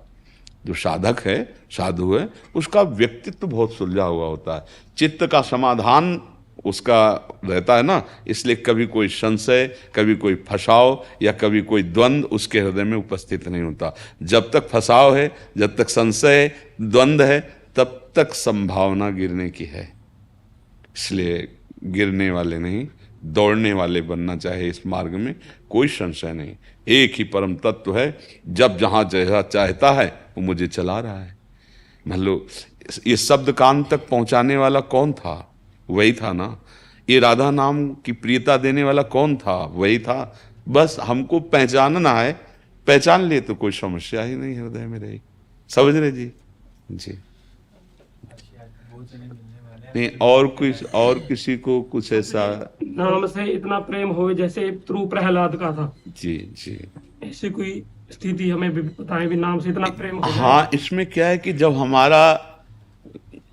जो साधक है, साधु है, उसका व्यक्तित्व बहुत सुलझा हुआ होता है, चित्त का समाधान उसका रहता है ना। इसलिए कभी कोई संशय, कभी कोई फसाव या कभी कोई द्वंद्व उसके हृदय में उपस्थित नहीं होता। जब तक फसाव है, जब तक संशय है, द्वंद्व है, तब तक संभावना गिरने की है। इसलिए गिरने वाले नहीं, दौड़ने वाले बनना चाहे इस मार्ग में, कोई संशय नहीं। एक ही परम तत्व है, जब जहाँ जैसा चाहता है वो मुझे चला रहा है। मान लो ये शब्द कान तक पहुँचाने वाला कौन था? वही था ना। ये राधा नाम की प्रियता देने वाला कौन था? वही था। बस हमको पहचानना है, पहचान लिए तो कोई समस्या ही नहीं हृदय में रही। समझ रहे जी? जी नहीं, और किसी को कुछ ऐसा नाम से इतना प्रेम हो जैसे ध्रुव प्रहलाद का था। जी जी, ऐसी कोई स्थिति हमें भी बताएं भी नाम से इतना प्रेम हो। हाँ, इसमें क्या है कि जब हमारा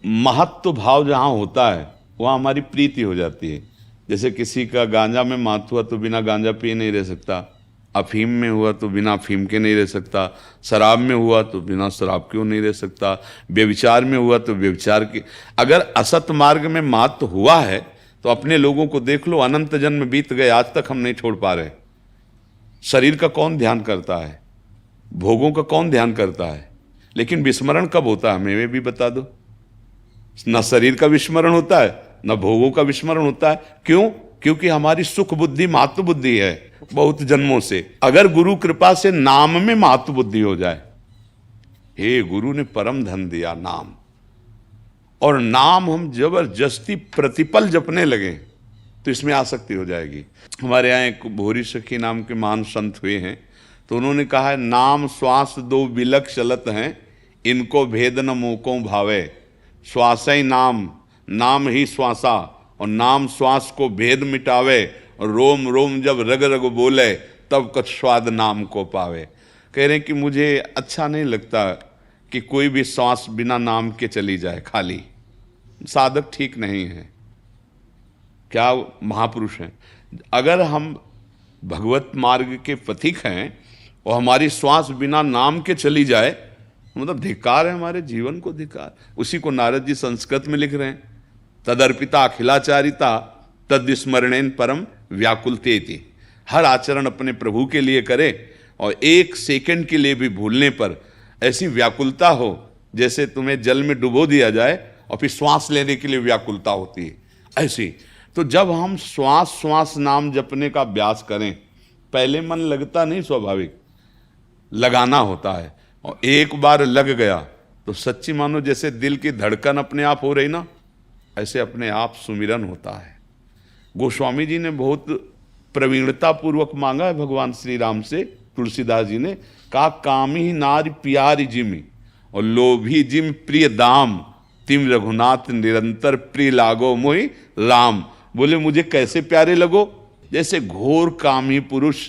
महत्व भाव जहाँ होता है वहाँ हमारी प्रीति हो जाती है। जैसे किसी का गांजा में मात हुआ तो बिना गांजा पिए नहीं रह सकता, अफीम में हुआ तो बिना अफीम के नहीं रह सकता, शराब में हुआ तो बिना शराब के नहीं रह सकता, व्यभिचार में हुआ तो व्यभिचार के। अगर असत मार्ग में मात हुआ है तो अपने लोगों को देख लो, अनंत जन्म बीत गए, आज तक हम नहीं छोड़ पा रहे। शरीर का कौन ध्यान करता है, भोगों का कौन ध्यान करता है? लेकिन विस्मरण कब होता है हमें वे भी बता दो। न शरीर का विस्मरण होता है, न भोगों का विस्मरण होता है। क्यों? क्योंकि हमारी सुख बुद्धि मातृ बुद्धि है बहुत जन्मों से। अगर गुरु कृपा से नाम में मातृ बुद्धि हो जाए, हे गुरु ने परम धन दिया नाम, और नाम हम जबरदस्ती प्रतिपल जपने लगे तो इसमें आसक्ति हो जाएगी। हमारे यहाँ एक भोरी सखी नाम के महान संत हुए हैं, तो उन्होंने कहा है, नाम श्वास दो बिलक चलत हैं, इनको भेद न मोको भावे। श्वास ही नाम, नाम ही श्वासा, और नाम श्वास को भेद मिटावे, और रोम रोम जब रग रग बोले तब कछ स्वाद नाम को पावे। कह रहे हैं कि मुझे अच्छा नहीं लगता कि कोई भी श्वास बिना नाम के चली जाए खाली। साधक ठीक नहीं है, क्या महापुरुष हैं। अगर हम भगवत मार्ग के पथिक हैं और हमारी श्वास बिना नाम के चली जाए, मतलब धिक्कार है, हमारे जीवन को धिक्कार। उसी को नारद जी संस्कृत में लिख रहे हैं, तदर्पिता अखिलाचारिता तद स्मरणेन परम व्याकुलतेति। हर आचरण अपने प्रभु के लिए करे और एक सेकंड के लिए भी भूलने पर ऐसी व्याकुलता हो जैसे तुम्हें जल में डुबो दिया जाए और फिर श्वास लेने के लिए व्याकुलता होती है, ऐसी। तो जब हम श्वास श्वास नाम जपने का अभ्यास करें, पहले मन लगता नहीं, स्वाभाविक लगाना होता है, और एक बार लग गया तो सच्ची मानो जैसे दिल की धड़कन अपने आप हो रही ना, ऐसे अपने आप सुमिरन होता है। गोस्वामी जी ने बहुत प्रवीणता पूर्वक मांगा है भगवान श्री राम से। तुलसीदास जी ने कहा, कामी नारी प्यारी जिमी और लोभी जिम प्रिय दाम, तिम रघुनाथ निरंतर प्रिय लागो मोहि राम। बोले मुझे कैसे प्यारे लगो? जैसे घोर कामी पुरुष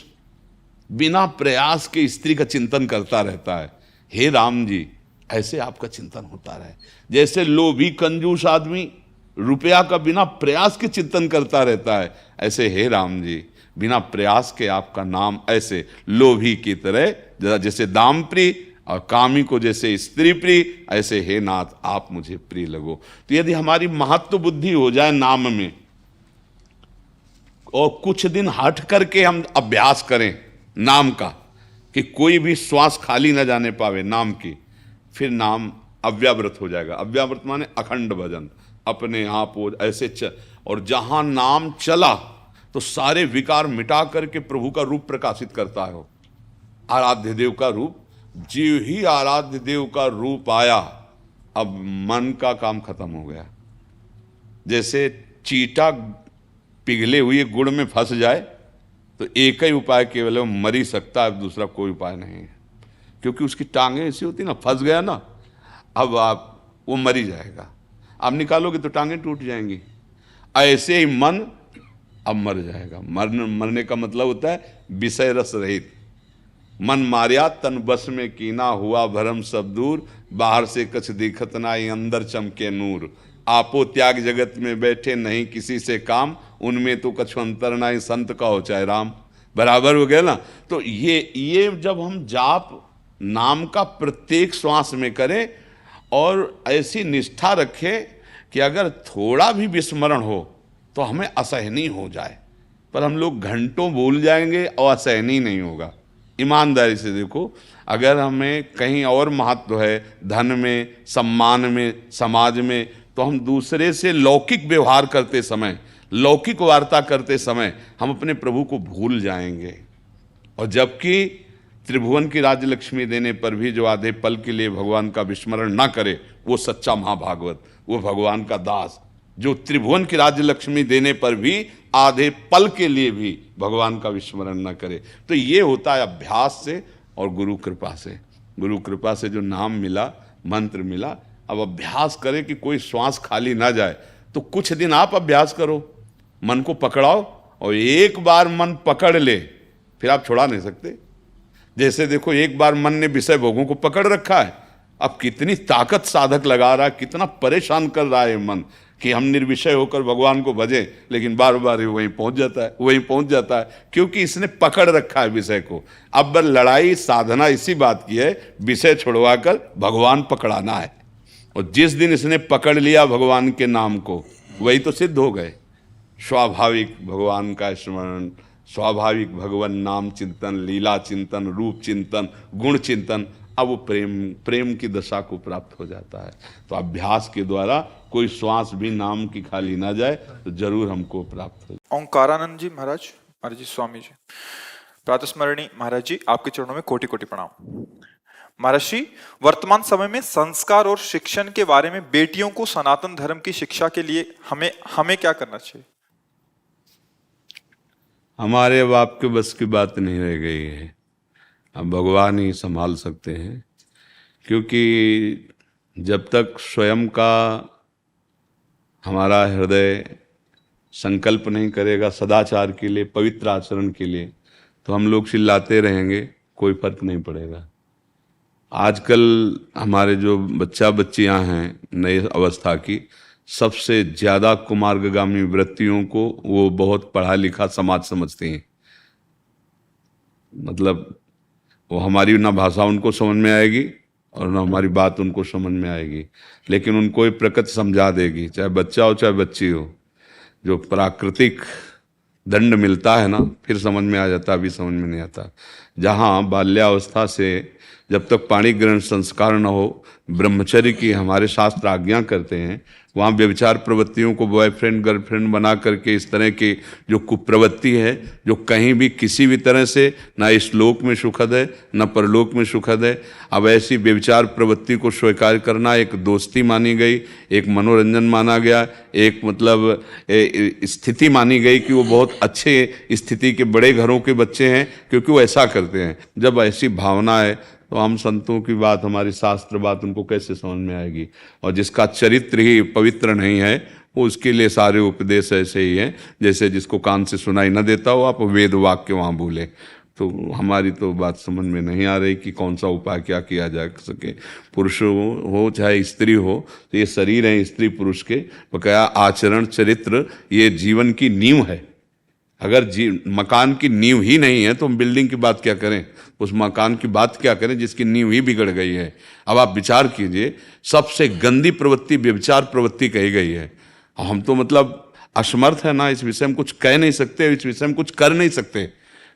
बिना प्रयास के स्त्री का चिंतन करता रहता है, हे राम जी ऐसे आपका चिंतन होता रहे। जैसे लोभी कंजूस आदमी रुपया का बिना प्रयास के चिंतन करता रहता है, ऐसे हे राम जी बिना प्रयास के आपका नाम ऐसे लोभी की तरह, जैसे दाम प्रिय और कामी को जैसे स्त्री प्रिय, ऐसे हे नाथ आप मुझे प्रिय लगो। तो यदि हमारी महत्व बुद्धि हो जाए नाम में, और कुछ दिन हट करके हम अभ्यास करें नाम का, कि कोई भी श्वास खाली न जाने पावे नाम की, फिर नाम अव्याव्रत हो जाएगा। अव्याव्रत माने अखंड भजन, अपने आप हो ऐसे और जहां नाम चला तो सारे विकार मिटा करके प्रभु का रूप प्रकाशित करता है। आराध्य देव का रूप, जीव ही आराध्य देव का रूप आया, अब मन का काम खत्म हो गया। जैसे चीटा पिघले हुए गुड़ में फंस जाए तो एक ही उपाय केवल है, मर ही सकता है, दूसरा कोई उपाय नहीं है। क्योंकि उसकी टांगें ऐसी होती ना, फंस गया ना, अब वो मर ही जाएगा। आप निकालोगे तो टांगें टूट जाएंगी। ऐसे ही मन अब मर जाएगा। मरने का मतलब होता है विषय रस रहित। मन मारिया तन बस में कीना, हुआ भरम सब दूर, बाहर से कछ दिखत नाई, अंदर चमके नूर। आपो त्याग जगत में बैठे, नहीं किसी से काम, उनमें तो कछु अंतर नाई, संत का हो चाहे राम। बराबर हो गया ना। तो ये जब हम जाप नाम का प्रत्येक श्वास में करें और ऐसी निष्ठा रखें कि अगर थोड़ा भी विस्मरण हो तो हमें असहनीय हो जाए, पर हम लोग घंटों भूल जाएंगे और असहनीय नहीं होगा। ईमानदारी से देखो, अगर हमें कहीं और महत्व है, धन में, सम्मान में, समाज में, तो हम दूसरे से लौकिक व्यवहार करते समय, लौकिक वार्ता करते समय हम अपने प्रभु को भूल जाएंगे। और जबकि त्रिभुवन की राज्य लक्ष्मी देने पर भी जो आधे पल के लिए भगवान का विस्मरण ना करे, वो सच्चा महाभागवत, वो भगवान का दास, जो त्रिभुवन की राज्य लक्ष्मी देने पर भी आधे पल के लिए भी भगवान का विस्मरण न करे। तो ये होता है अभ्यास से और गुरु कृपा से। गुरु कृपा से जो नाम मिला, मंत्र मिला, अब अभ्यास करें कि कोई श्वास खाली ना जाए। तो कुछ दिन आप अभ्यास करो, मन को पकड़ाओ, और एक बार मन पकड़ ले फिर आप छुड़ा नहीं सकते। जैसे देखो, एक बार मन ने विषय भोगों को पकड़ रखा है, अब कितनी ताकत साधक लगा रहा है, कितना परेशान कर रहा है मन, कि हम निर्विषय होकर भगवान को भजें, लेकिन बार बार वहीं पहुंच जाता है, वहीं पहुंच जाता है, क्योंकि इसने पकड़ रखा है विषय को। अब लड़ाई साधना इसी बात की है, विषय छुड़वाकर भगवान पकड़ाना है। और जिस दिन इसने पकड़ लिया भगवान के नाम को, वही तो सिद्ध हो गए। स्वाभाविक भगवान का स्मरण, स्वाभाविक भगवान नाम चिंतन, लीला चिंतन, रूप चिंतन, गुण चिंतन, अब वो प्रेम की दशा को प्राप्त हो जाता है। तो अभ्यास के द्वारा कोई श्वास भी नाम की खाली ना जाए तो जरूर हमको प्राप्त हो। ओंकारानंद जी महाराज जी, स्वामी जी, प्रातस्मरणी महाराज जी, आपके चरणों में कोटि कोटि प्रणाम। महाराज जी, वर्तमान समय में संस्कार और शिक्षण के बारे में बेटियों को सनातन धर्म की शिक्षा के लिए हमें क्या करना चाहिए? हमारे बाप के बस की बात नहीं रह गई है, अब भगवान ही संभाल सकते हैं। क्योंकि जब तक स्वयं का हमारा हृदय संकल्प नहीं करेगा सदाचार के लिए, पवित्र आचरण के लिए, तो हम लोग चिल्लाते रहेंगे, कोई फर्क नहीं पड़ेगा। आजकल हमारे जो बच्चियां हैं नई अवस्था की, सबसे ज़्यादा कुमार्गामी वृत्तियों को वो बहुत पढ़ा लिखा समाज समझते हैं। मतलब वो हमारी ना भाषा उनको समझ में आएगी और ना हमारी बात उनको समझ में आएगी, लेकिन उनको ये प्रकृति समझा देगी, चाहे बच्चा हो चाहे बच्ची हो। जो प्राकृतिक दंड मिलता है ना, फिर समझ में आ जाता, अभी समझ में नहीं आता। जहाँ बाल्यावस्था से जब तक पाणी ग्रहण संस्कार न हो, ब्रह्मचर्य की हमारे शास्त्र आज्ञा करते हैं, वहाँ व्यभिचार प्रवृत्तियों को बॉयफ्रेंड गर्लफ्रेंड बना करके इस तरह की जो कुप्रवृत्ति है, जो कहीं भी किसी भी तरह से ना इस लोक में सुखद है न परलोक में सुखद है। अब ऐसी व्यभिचार प्रवृत्ति को स्वीकार करना एक दोस्ती मानी गई, एक मनोरंजन माना गया, एक मतलब स्थिति मानी गई कि वो बहुत अच्छे स्थिति के बड़े घरों के बच्चे हैं क्योंकि वो ऐसा करते हैं। जब ऐसी भावना है तो हम संतों की बात, हमारी शास्त्र बात उनको कैसे समझ में आएगी? और जिसका चरित्र ही पवित्र नहीं है, वो उसके लिए सारे उपदेश ऐसे ही हैं जैसे जिसको कान से सुनाई न देता हो, आप वेद वाक्य वहाँ बोले। तो हमारी तो बात समझ में नहीं आ रही कि कौन सा उपाय क्या किया जा सके। पुरुष हो चाहे स्त्री हो, तो ये शरीर है स्त्री पुरुष के, बकाया आचरण चरित्र ये जीवन की नींव है। अगर मकान की नींव ही नहीं है तो हम बिल्डिंग की बात क्या करें, उस मकान की बात क्या करें जिसकी नींव ही बिगड़ गई है। अब आप विचार कीजिए, सबसे गंदी प्रवृत्ति व्यभिचार प्रवृत्ति कही गई है। हम तो मतलब असमर्थ है ना, इस विषय में कुछ कह नहीं सकते, इस विषय में कुछ कर नहीं सकते।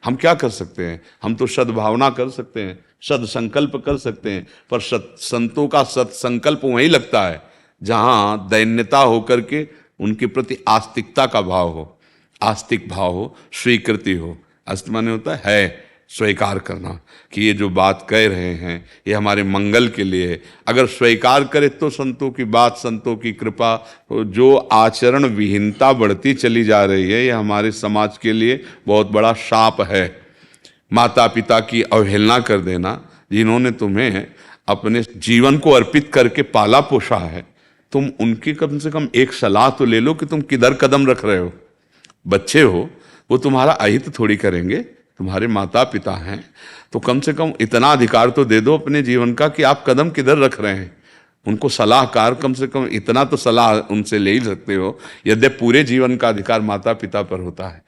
हम क्या कर सकते हैं? हम तो सद्भावना कर सकते हैं, सदसंकल्प कर सकते हैं, पर संतों का सत्संकल्प वहीं लगता है जहाँ दैन्यता होकर के उनके प्रति आस्तिकता का भाव हो, आस्तिक भाव हो, स्वीकृति हो। आस्तिक माने होता है स्वीकार करना कि ये जो बात कह रहे हैं ये हमारे मंगल के लिए है। अगर स्वीकार करे तो संतों की बात, संतों की कृपा, जो आचरण विहीनता बढ़ती चली जा रही है, ये हमारे समाज के लिए बहुत बड़ा शाप है। माता पिता की अवहेलना कर देना, जिन्होंने तुम्हें अपने जीवन को अर्पित करके पाला पोषा है, तुम उनकी कम से कम एक सलाह तो ले लो कि तुम किधर कदम रख रहे हो। बच्चे हो, वो तुम्हारा अहित थोड़ी करेंगे, तुम्हारे माता पिता हैं, तो कम से कम इतना अधिकार तो दे दो अपने जीवन का कि आप कदम किधर रख रहे हैं। उनको सलाहकार, कम से कम इतना तो सलाह उनसे ले ही सकते हो। यद्यपि पूरे जीवन का अधिकार माता पिता पर होता है,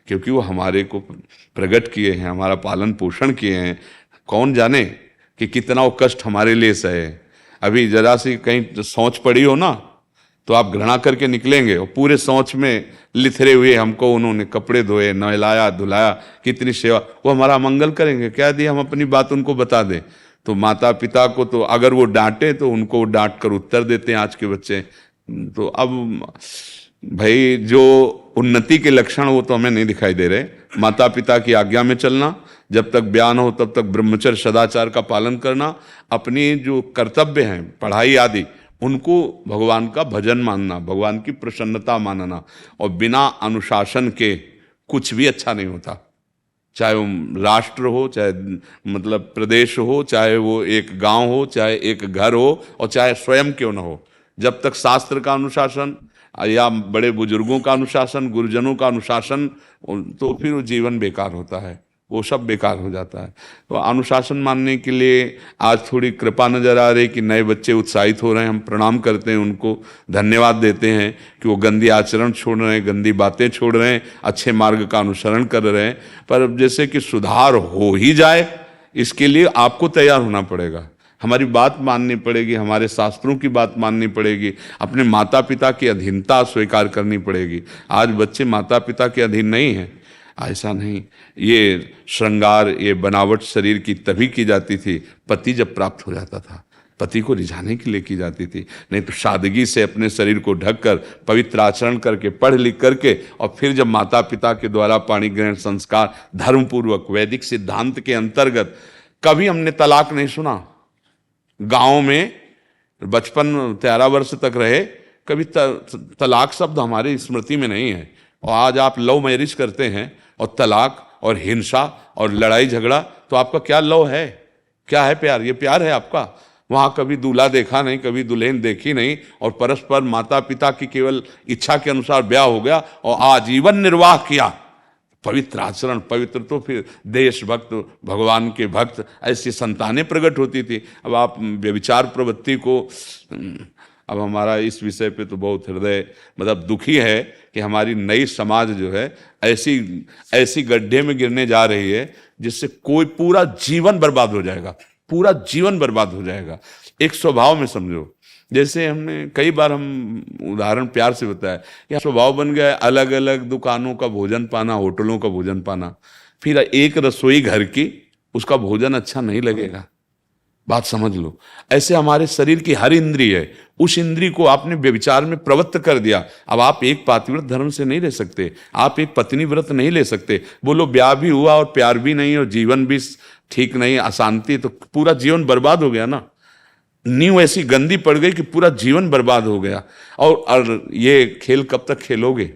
क्योंकि वो हमारे को प्रकट किए हैं, हमारा पालन पोषण किए हैं। कौन जाने कि कितना वो कष्ट हमारे लिए सहे। अभी जरा सी कहीं सोच पड़ी हो ना, तो आप घृणा करके निकलेंगे, और पूरे सोच में लिथरे हुए हमको उन्होंने कपड़े धोए, नहलाया धुलाया, कितनी सेवा, वो हमारा मंगल करेंगे क्या? यदि हम अपनी बात उनको बता दें तो माता पिता को तो अगर वो डांटे तो उनको डांट कर उत्तर देते हैं आज के बच्चे। तो अब भाई जो उन्नति के लक्षण वो तो हमें नहीं दिखाई दे रहे। माता पिता की आज्ञा में चलना, जब तक ब्याह न हो तब तक ब्रह्मचर्य सदाचार का पालन करना, अपनी जो कर्तव्य हैं पढ़ाई आदि उनको भगवान का भजन मानना, भगवान की प्रसन्नता मानना, और बिना अनुशासन के कुछ भी अच्छा नहीं होता। चाहे वो राष्ट्र हो, चाहे मतलब प्रदेश हो, चाहे वो एक गांव हो, चाहे एक घर हो, और चाहे स्वयं क्यों न हो, जब तक शास्त्र का अनुशासन या बड़े बुजुर्गों का अनुशासन, गुरुजनों का अनुशासन, तो फिर वो जीवन बेकार होता है। वो सब बेकार हो जाता है। तो अनुशासन मानने के लिए आज थोड़ी कृपा नजर आ रही कि नए बच्चे उत्साहित हो रहे हैं। हम प्रणाम करते हैं, उनको धन्यवाद देते हैं कि वो गंदी आचरण छोड़ रहे हैं, गंदी बातें छोड़ रहे हैं, अच्छे मार्ग का अनुसरण कर रहे हैं। पर अब जैसे कि सुधार हो ही जाए, इसके लिए आपको तैयार होना पड़ेगा, हमारी बात माननी पड़ेगी, हमारे शास्त्रों की बात माननी पड़ेगी, अपने माता पिता की अधीनता स्वीकार करनी पड़ेगी। आज बच्चे माता पिता के अधीन नहीं हैं, ऐसा नहीं। ये श्रृंगार, ये बनावट शरीर की तभी की जाती थी पति जब प्राप्त हो जाता था, पति को रिझाने के लिए की जाती थी। नहीं तो सादगी से अपने शरीर को ढककर पवित्र आचरण करके पढ़ लिख करके और फिर जब माता पिता के द्वारा पाणी ग्रहण संस्कार धर्मपूर्वक वैदिक सिद्धांत के अंतर्गत, कभी हमने तलाक नहीं सुना। गांव में बचपन 13 वर्ष तक रहे, कभी तलाक शब्द हमारी स्मृति में नहीं है। और आज आप लव मैरिज करते हैं और तलाक और हिंसा और लड़ाई झगड़ा, तो आपका क्या लव है, क्या है प्यार? ये प्यार है आपका? वहाँ कभी दूल्हा देखा नहीं, कभी दुल्हन देखी नहीं, और परस्पर माता पिता की केवल इच्छा के अनुसार ब्याह हो गया और आजीवन निर्वाह किया। पवित्र आचरण, पवित्र तो फिर देशभक्त, भगवान के भक्त, ऐसी संतानें प्रकट होती थी। अब आप व्यभिचार प्रवृत्ति को, अब हमारा इस विषय पे तो बहुत हृदय मतलब दुखी है कि हमारी नई समाज जो है ऐसी गड्ढे में गिरने जा रही है जिससे कोई पूरा जीवन बर्बाद हो जाएगा, पूरा जीवन बर्बाद हो जाएगा। एक स्वभाव में समझो, जैसे हमने कई बार हम उदाहरण प्यार से बताया कि स्वभाव बन गया है अलग अलग दुकानों का भोजन पाना, होटलों का भोजन पाना, फिर एक रसोई घर की, उसका भोजन अच्छा नहीं लगेगा। बात समझ लो। ऐसे हमारे शरीर की हर इंद्रिय है, उस इंद्रिय को आपने व्यभिचार में प्रवृत्त कर दिया। अब आप एक पातिव्रत धर्म से नहीं रह सकते, आप एक पत्नी व्रत नहीं ले सकते। बोलो ब्याह भी हुआ और प्यार भी नहीं और जीवन भी ठीक नहीं, अशांति, तो पूरा जीवन बर्बाद हो गया ना। नींव ऐसी गंदी पड़ गई कि पूरा जीवन बर्बाद हो गया। और ये खेल कब तक खेलोगे?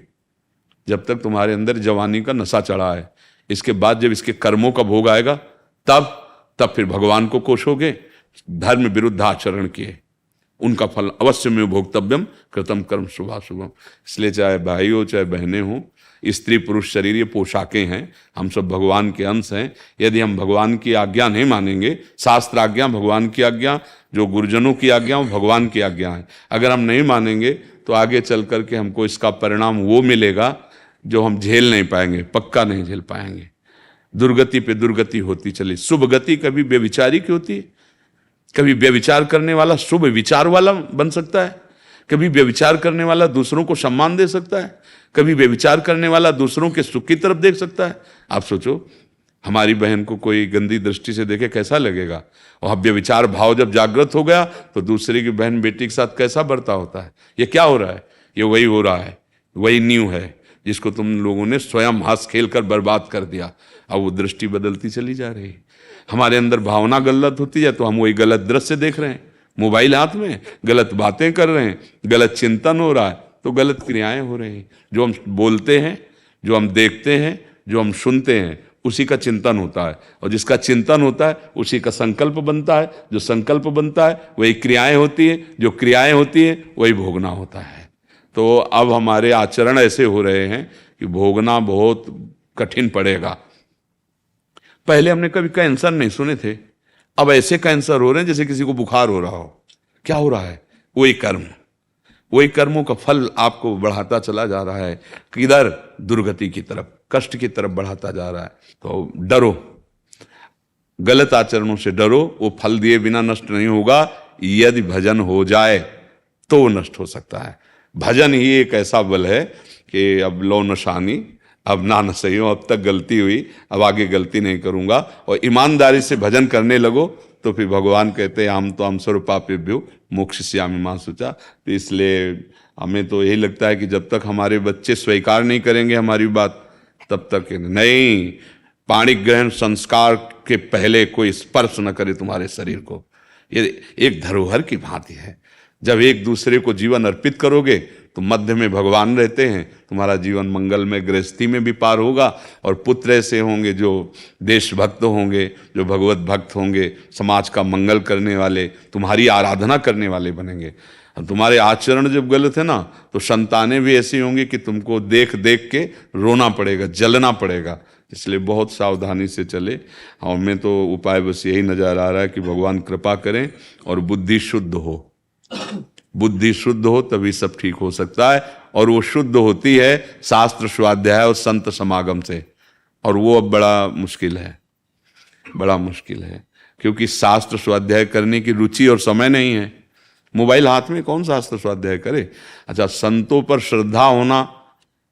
जब तक तुम्हारे अंदर जवानी का नशा चढ़ा है। इसके बाद जब इसके कर्मों का भोग आएगा तब फिर भगवान को कोसोगे। धर्म विरुद्ध आचरण किए, उनका फल अवश्य में भोक्तव्यम कृतम कर्म शुभाशुभम। इसलिए चाहे भाई हो चाहे बहनें हो, स्त्री पुरुष शरीर ये पोशाकें हैं, हम सब भगवान के अंश हैं। यदि हम भगवान की आज्ञा नहीं मानेंगे, शास्त्र आज्ञा भगवान की आज्ञा, जो गुरुजनों की आज्ञा वो भगवान की आज्ञा है, अगर हम नहीं मानेंगे तो आगे चल करके हमको इसका परिणाम वो मिलेगा जो हम झेल नहीं पाएंगे, पक्का नहीं झेल पाएंगे। दुर्गति पे दुर्गति होती चली। शुभ गति कभी व्यभिचारी की होती है, कभी व्यभिचार करने वाला शुभ विचार वाला बन सकता है, कभी व्यभिचार करने वाला दूसरों को सम्मान दे सकता है, कभी व्यभिचार करने वाला दूसरों के सुख की तरफ देख सकता है। आप सोचो, हमारी बहन को कोई गंदी दृष्टि से देखे कैसा लगेगा? और व्यभिचार भाव जब जागृत हो गया तो दूसरे की बहन बेटी के साथ कैसा बर्ताव होता है? ये क्या हो रहा है? ये वही हो रहा है, वही न्यू है जिसको तुम लोगों ने स्वयं हंस खेल कर बर्बाद कर दिया। अब वो दृष्टि बदलती चली जा रही है, हमारे अंदर भावना गलत होती है तो हम वही गलत दृश्य देख रहे हैं, मोबाइल हाथ में, गलत बातें कर रहे हैं, गलत चिंतन हो रहा है तो गलत क्रियाएं हो रही हैं। जो हम बोलते हैं, जो हम देखते हैं, जो हम सुनते हैं, उसी का चिंतन होता है, और जिसका चिंतन होता है उसी का संकल्प बनता है, जो संकल्प बनता है वही क्रियाएं होती हैं, जो क्रियाएं होती हैं वही भोगना होता है। तो अब हमारे आचरण ऐसे हो रहे हैं कि भोगना बहुत कठिन पड़ेगा। पहले हमने कभी कैंसर नहीं सुने थे, अब ऐसे कैंसर हो रहे हैं जैसे किसी को बुखार हो रहा हो। क्या हो रहा है? वही कर्म, वही कर्मों का फल आपको बढ़ाता चला जा रहा है, किधर? दुर्गति की तरफ, कष्ट की तरफ बढ़ाता जा रहा है। तो डरो, गलत आचरणों से डरो, वो फल दिए बिना नष्ट नहीं होगा। यदि भजन हो जाए तो वो नष्ट हो सकता है। भजन ही एक ऐसा बल है कि अब लो नशानी, अब ना सही हो, अब तक गलती हुई, अब आगे गलती नहीं करूंगा, और ईमानदारी से भजन करने लगो तो फिर भगवान कहते हैं हम तो हम सर्वपापेभ्यो मोक्षयिष्यामि मा शुचा। तो इसलिए हमें तो यही लगता है कि जब तक हमारे बच्चे स्वीकार नहीं करेंगे हमारी बात, तब तक नहीं। पाणी ग्रहण संस्कार के पहले कोई स्पर्श न करे तुम्हारे शरीर को, ये एक धरोहर की भांति है। जब एक दूसरे को जीवन अर्पित करोगे तो मध्य में भगवान रहते हैं, तुम्हारा जीवन मंगल में, गृहस्थी में भी पार होगा, और पुत्र ऐसे होंगे जो देशभक्त होंगे, जो भगवत भक्त होंगे, समाज का मंगल करने वाले, तुम्हारी आराधना करने वाले बनेंगे। तुम्हारे आचरण जब गलत है ना तो संतानें भी ऐसी होंगी कि तुमको देख देख के रोना पड़ेगा, जलना पड़ेगा। इसलिए बहुत सावधानी से चले। और मैं तो उपाय बस यही नजर आ रहा है कि भगवान कृपा करें और बुद्धि शुद्ध हो। बुद्धि शुद्ध हो तभी सब ठीक हो सकता है, और वो शुद्ध होती है शास्त्र स्वाध्याय और संत समागम से, और वो अब बड़ा मुश्किल है, बड़ा मुश्किल है, क्योंकि शास्त्र स्वाध्याय करने की रुचि और समय नहीं है। मोबाइल हाथ में कौन शास्त्र स्वाध्याय करे। अच्छा, संतों पर श्रद्धा होना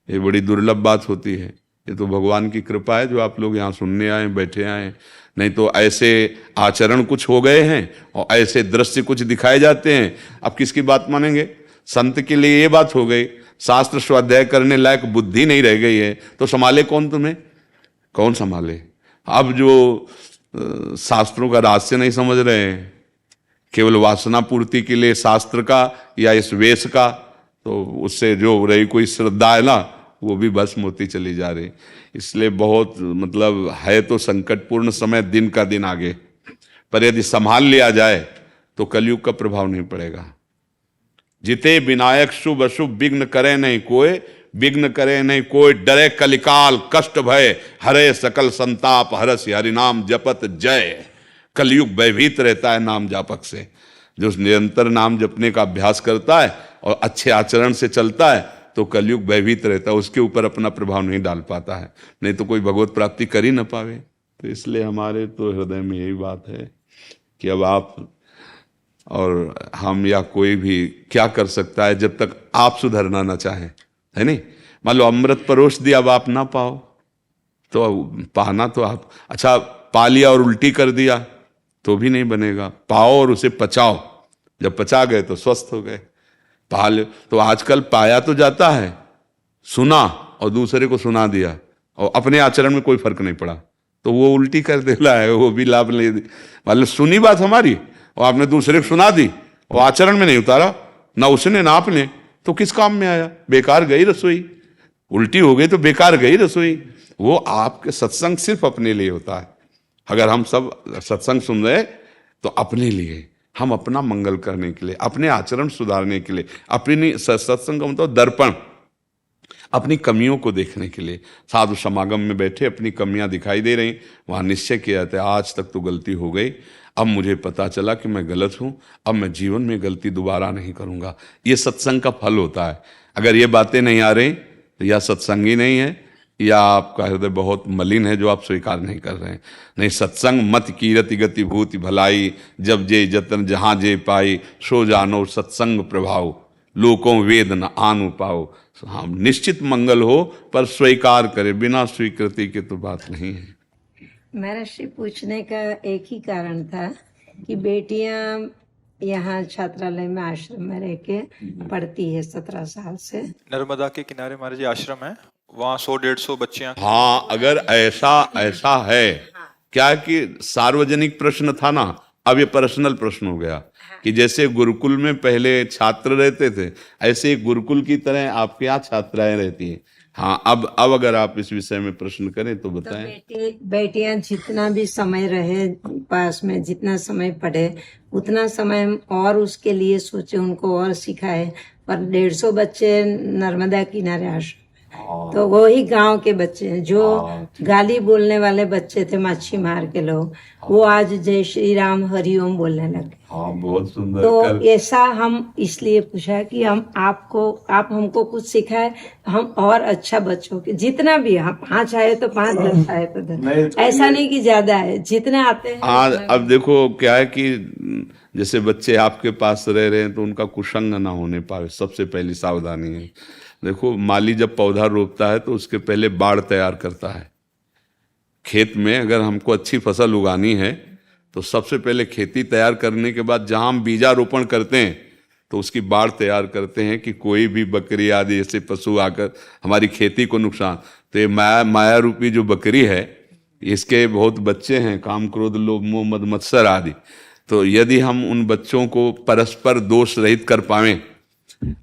ये बड़ी दुर्लभ बात होती है। ये तो भगवान की कृपा है जो आप लोग यहाँ सुनने आए, बैठे आए, नहीं तो ऐसे आचरण कुछ हो गए हैं और ऐसे दृश्य कुछ दिखाए जाते हैं, अब किसकी बात मानेंगे। संत के लिए ये बात हो गई, शास्त्र स्वाध्याय करने लायक बुद्धि नहीं रह गई है तो संभाले कौन तुम्हें, कौन संभाले। अब जो शास्त्रों का रहस्य नहीं समझ रहे हैं, केवल वासना पूर्ति के लिए शास्त्र का या इस वेश का, तो उससे जो रही कोई श्रद्धा है ना वो भी भस्म होती चली जा रही। इसलिए बहुत मतलब है तो संकटपूर्ण समय दिन का दिन आगे, पर यदि संभाल लिया जाए तो कलयुग का प्रभाव नहीं पड़ेगा। जिते विनायक शुभ अशुभ विघ्न करे नहीं कोई, विघ्न करे नहीं कोई, डरे कलिकाल कष्ट भय, हरे सकल संताप, हरस हरिनाम जपत जय। कलयुग भयभीत रहता है नाम जापक से। जो निरंतर नाम जपने का अभ्यास करता है और अच्छे आचरण से चलता है तो कलयुग भयभीत रहता है, उसके ऊपर अपना प्रभाव नहीं डाल पाता है, नहीं तो कोई भगवत प्राप्ति कर ही ना पावे। तो इसलिए हमारे तो हृदय में यही बात है कि अब आप और हम या कोई भी क्या कर सकता है जब तक आप सुधरना ना चाहें, है नहीं। मान लो अमृत परोस दिया, अब आप ना पाओ तो पाना तो आप, अच्छा पा लिया और उल्टी कर दिया तो भी नहीं बनेगा, पाओ और उसे पचाओ, जब पचा गए तो स्वस्थ हो गए। पा ले तो आजकल पाया तो जाता है, सुना और दूसरे को सुना दिया और अपने आचरण में कोई फर्क नहीं पड़ा तो वो उल्टी कर देला है, वो भी लाभ ले। मतलब सुनी बात हमारी और आपने दूसरे को सुना दी और आचरण में नहीं उतारा, ना उसने ना आपने, तो किस काम में आया, बेकार गई रसोई। उल्टी हो गई तो बेकार गई रसोई। वो आपके सत्संग सिर्फ अपने लिए होता है। अगर हम सब सत्संग सुन रहे तो अपने लिए, हम अपना मंगल करने के लिए, अपने आचरण सुधारने के लिए, अपनी सत्संग का मतलब दर्पण, अपनी कमियों को देखने के लिए। साधु समागम में बैठे अपनी कमियां दिखाई दे रही, वहां निश्चय किया जाता है आज तक तो गलती हो गई, अब मुझे पता चला कि मैं गलत हूं, अब मैं जीवन में गलती दोबारा नहीं करूंगा। ये सत्संग का फल होता है। अगर ये बातें नहीं आ रही तो या सत्संगी नहीं है या आपका हृदय बहुत मलिन है जो आप स्वीकार नहीं कर रहे हैं। नहीं, सत्संग मत कीरति गति भूति भलाई, जब जे जतन जहां जे पाई, सो जानो सत्संग प्रभाव, लोकों वेद न आनु पाओ। हाँ, निश्चित मंगल हो पर स्वीकार करे, बिना स्वीकृति के तो बात नहीं है। महर्षि पूछने का एक ही कारण था कि बेटियां यहाँ छात्रालय में आश्रम में रह के पढ़ती है 17 साल से। नर्मदा के किनारे महाराज जी आश्रम है, वहाँ 100-150 बच्चियां। हाँ, अगर ऐसा है क्या कि सार्वजनिक प्रश्न था ना, अब ये पर्सनल प्रश्न हो गया कि जैसे गुरुकुल में पहले छात्र रहते थे ऐसे गुरुकुल की तरह आपके यहाँ छात्राएं रहती हैं। हाँ, अब अगर आप इस विषय में प्रश्न करें तो बताएं। बेटियां जितना भी समय रहे पास में, जितना समय पढ़े उतना समय और उसके लिए सोचे, उनको और सिखाए। पर 150 बच्चे नर्मदा किनारे आश्रम, तो वो ही गांव के बच्चे हैं जो गाली बोलने वाले बच्चे थे, मच्छी मार के लोग, वो आज जय श्री राम हरिओम बोलने लगे। बहुत सुंदर। तो ऐसा हम इसलिए पूछा कि आप हमको कुछ सिखाए, हम और अच्छा बच्चों के जितना भी, हम 5 आए तो 5, 10 आए तो 10, ऐसा नहीं कि ज्यादा है, जितने आते हैं। अब देखो क्या है कि जैसे बच्चे आपके पास रह रहे हैं तो उनका कुसंग ना होने पाए, सबसे पहली सावधानी है। देखो, माली जब पौधा रोपता है तो उसके पहले बाड़ तैयार करता है। खेत में अगर हमको अच्छी फसल उगानी है तो सबसे पहले खेती तैयार करने के बाद जहां हम बीजारोपण करते हैं तो उसकी बाड़ तैयार करते हैं कि कोई भी बकरी आदि ऐसे पशु आकर हमारी खेती को नुकसान। तो ये माया रूपी जो बकरी है, इसके बहुत बच्चे हैं, काम क्रोध लोभ मोह मद मत्सर आदि। तो यदि हम उन बच्चों को परस्पर दोष रहित कर पाएं,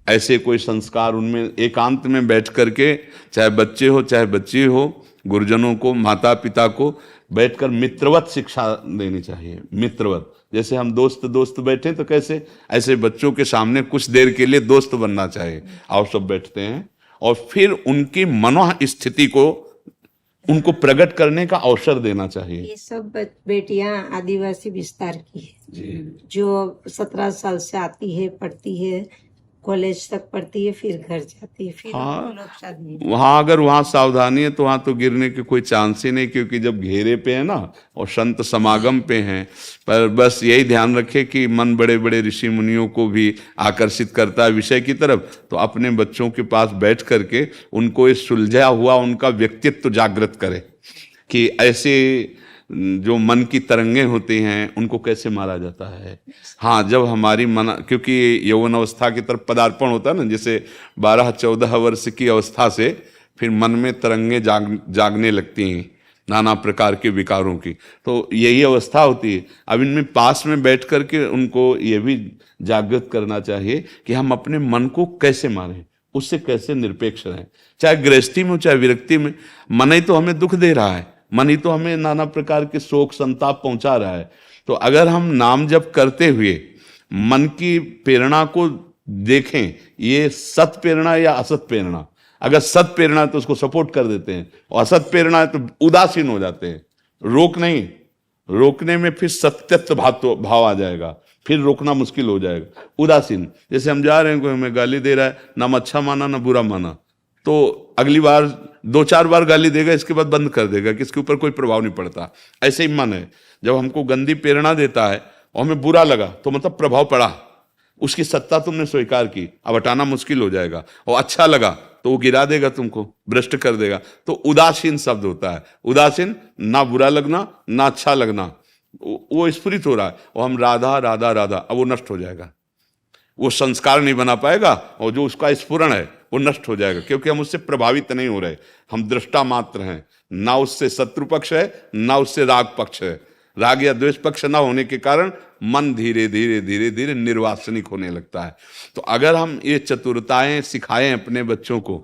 ऐसे कोई संस्कार उनमें एकांत में बैठ करके, चाहे बच्चे हो चाहे बच्ची हो, गुरुजनों को, माता पिता को बैठकर मित्रवत शिक्षा देनी चाहिए। मित्रवत, जैसे हम दोस्त दोस्त बैठे तो कैसे, ऐसे बच्चों के सामने कुछ देर के लिए दोस्त बनना चाहिए। आओ सब बैठते हैं और फिर उनकी मनोस्थिति को उनको प्रकट करने का अवसर देना चाहिए। ये सब बेटियां आदिवासी विस्तार की है, जो 17 साल से आती है, पढ़ती है, कॉलेज तक पढ़ती है, फिर घर जाती है, फिर हम लोग शादी। वहां अगर वहां सावधानी है तो वहां तो गिरने के कोई चांस ही नहीं, क्योंकि जब घेरे पे है ना और संत समागम पे हैं। पर बस यही ध्यान रखे कि मन बड़े बड़े ऋषि मुनियों को भी आकर्षित करता है विषय की तरफ, तो अपने बच्चों के पास बैठ करके उनको ये सुलझा हुआ उनका व्यक्तित्व जागृत करे कि ऐसे जो मन की तरंगें होती हैं उनको कैसे मारा जाता है। हाँ, जब हमारी मन, क्योंकि यौवन अवस्था की तरफ पदार्पण होता है ना, जैसे 12-14 वर्ष की अवस्था से फिर मन में तरंगें जागने लगती हैं नाना प्रकार के विकारों की, तो यही अवस्था होती है। अब इनमें पास में बैठ करके उनको ये भी जागृत करना चाहिए कि हम अपने मन को कैसे मारें, उससे कैसे निरपेक्ष रहें। चाहे गृहस्थी में हो चाहे विरक्ति में, मन ही तो हमें दुख दे रहा है, मन ही तो हमें नाना प्रकार के शोक संताप पहुंचा रहा है। तो अगर हम नाम जप करते हुए मन की प्रेरणा को देखें, ये सत प्रेरणा या असत प्रेरणा, अगर सत प्रेरणा है तो उसको सपोर्ट कर देते हैं, और असत प्रेरणा है तो उदासीन हो जाते हैं। रोक नहीं, रोकने में फिर सत्यत्व भाव आ जाएगा, फिर रोकना मुश्किल हो जाएगा। उदासीन, जैसे हम जा रहे हैं, कोई हमें गाली दे रहा है, ना हम अच्छा माना ना बुरा माना, तो अगली बार 2-4 बार गाली देगा, इसके बाद बंद कर देगा कि इसके ऊपर कोई प्रभाव नहीं पड़ता। ऐसे ही मन है, जब हमको गंदी प्रेरणा देता है और हमें बुरा लगा तो मतलब प्रभाव पड़ा, उसकी सत्ता तुमने स्वीकार की, अब हटाना मुश्किल हो जाएगा। और अच्छा लगा तो वो गिरा देगा, तुमको भ्रष्ट कर देगा। तो उदासीन शब्द होता है। उदासीन, ना बुरा लगना ना अच्छा लगना, वो स्फुरित हो रहा है, और हम राधा राधा राधा, अब वो नष्ट हो जाएगा, वो संस्कार नहीं बना पाएगा, और जो उसका स्फुरण है वो नष्ट हो जाएगा, क्योंकि हम उससे प्रभावित नहीं हो रहे, हम दृष्टा मात्र हैं। ना उससे शत्रु पक्ष है ना उससे राग पक्ष है। राग या द्वेष पक्ष ना होने के कारण मन धीरे धीरे धीरे धीरे निर्वासनिक होने लगता है। तो अगर हम ये चतुरताएं सिखाएं अपने बच्चों को,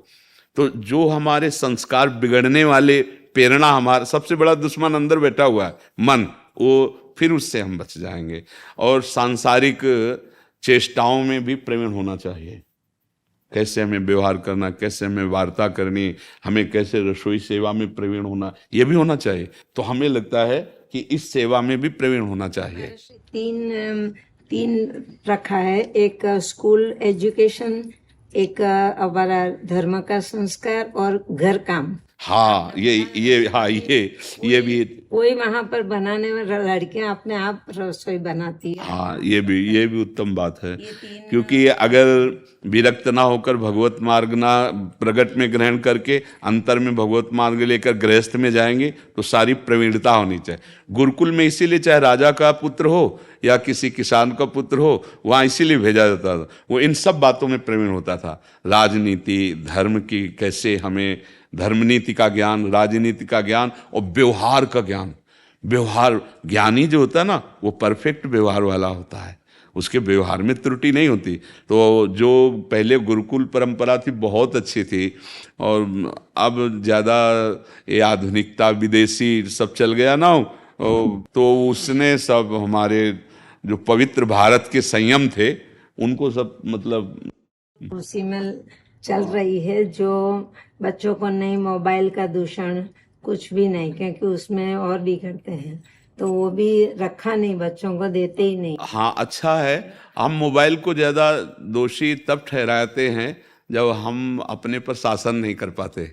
तो जो हमारे संस्कार बिगड़ने वाले प्रेरणा, हमारा सबसे बड़ा दुश्मन अंदर बैठा हुआ है मन, वो फिर उससे हम बच जाएंगे। और सांसारिक चेष्टाओं में भी प्रवीण होना चाहिए, कैसे हमें व्यवहार करना, कैसे हमें वार्ता करनी, हमें कैसे रसोई सेवा में प्रवीण होना, ये भी होना चाहिए। तो हमें लगता है कि इस सेवा में भी प्रवीण होना चाहिए। तीन रखा है, एक स्कूल एजुकेशन, एक हमारा धर्म का संस्कार और घर काम। हाँ, ये भी कोई वहां पर बनाने में लड़कियां अपने आप रसोई बनाती है। हाँ, ये भी उत्तम बात है, क्योंकि अगर विरक्त ना होकर भगवत मार्ग ना प्रगट में ग्रहण करके अंतर में भगवत मार्ग लेकर गृहस्थ में जाएंगे तो सारी प्रवीणता होनी चाहिए। गुरुकुल में इसीलिए चाहे राजा का पुत्र हो या किसी किसान का पुत्र हो, वहाँ इसीलिए भेजा जाता था, वो इन सब बातों में प्रवीण होता था। राजनीति, धर्म की कैसे हमें धर्म नीति का ज्ञान, राजनीति का ज्ञान और व्यवहार का ज्ञान। व्यवहार ज्ञानी जो होता है ना, वो परफेक्ट व्यवहार वाला होता है, उसके व्यवहार में त्रुटि नहीं होती। तो जो पहले गुरुकुल परंपरा थी बहुत अच्छी थी, और अब ज़्यादा ये आधुनिकता विदेशी सब चल गया ना, तो उसने सब हमारे जो पवित्र भारत के संयम थे उनको सब मतलब उसी में चल रही है, जो बच्चों को नहीं मोबाइल का दूषण कुछ भी नहीं, क्योंकि उसमें और बिगड़ते हैं, तो वो भी रखा नहीं, बच्चों को देते ही नहीं। हाँ, अच्छा है। हम मोबाइल को ज़्यादा दोषी तब ठहराते हैं जब हम अपने पर शासन नहीं कर पाते।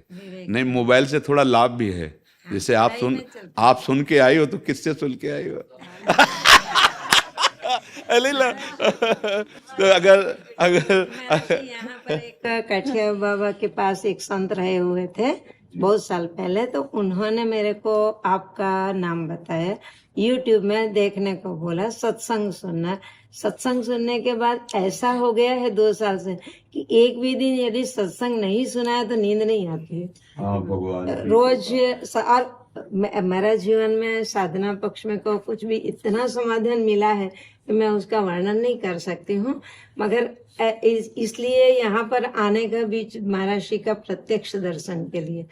नहीं, मोबाइल से थोड़ा लाभ भी है। जैसे आप सुन के आई हो, तो किससे सुन के आई हो? तो अगर यहाँ पर एक कठिया बाबा के पास एक संत रहे हुए थे बहुत साल पहले, तो उन्होंने मेरे को आपका नाम बताया, YouTube में देखने को बोला, सत्संग सुनना। सत्संग सुनने के बाद ऐसा हो गया है 2 साल से कि एक भी दिन यदि सत्संग नहीं सुना है तो नींद नहीं आती है। हाँ, भगवान रोज। और मेरा जीवन में साधना पक्ष में को कुछ भी इतना समाधान मिला है कि मैं उसका वर्णन नहीं कर सकती हूँ, मगर इसलिए यहाँ पर आने का बीच महाराज जी का प्रत्यक्ष दर्शन के लिए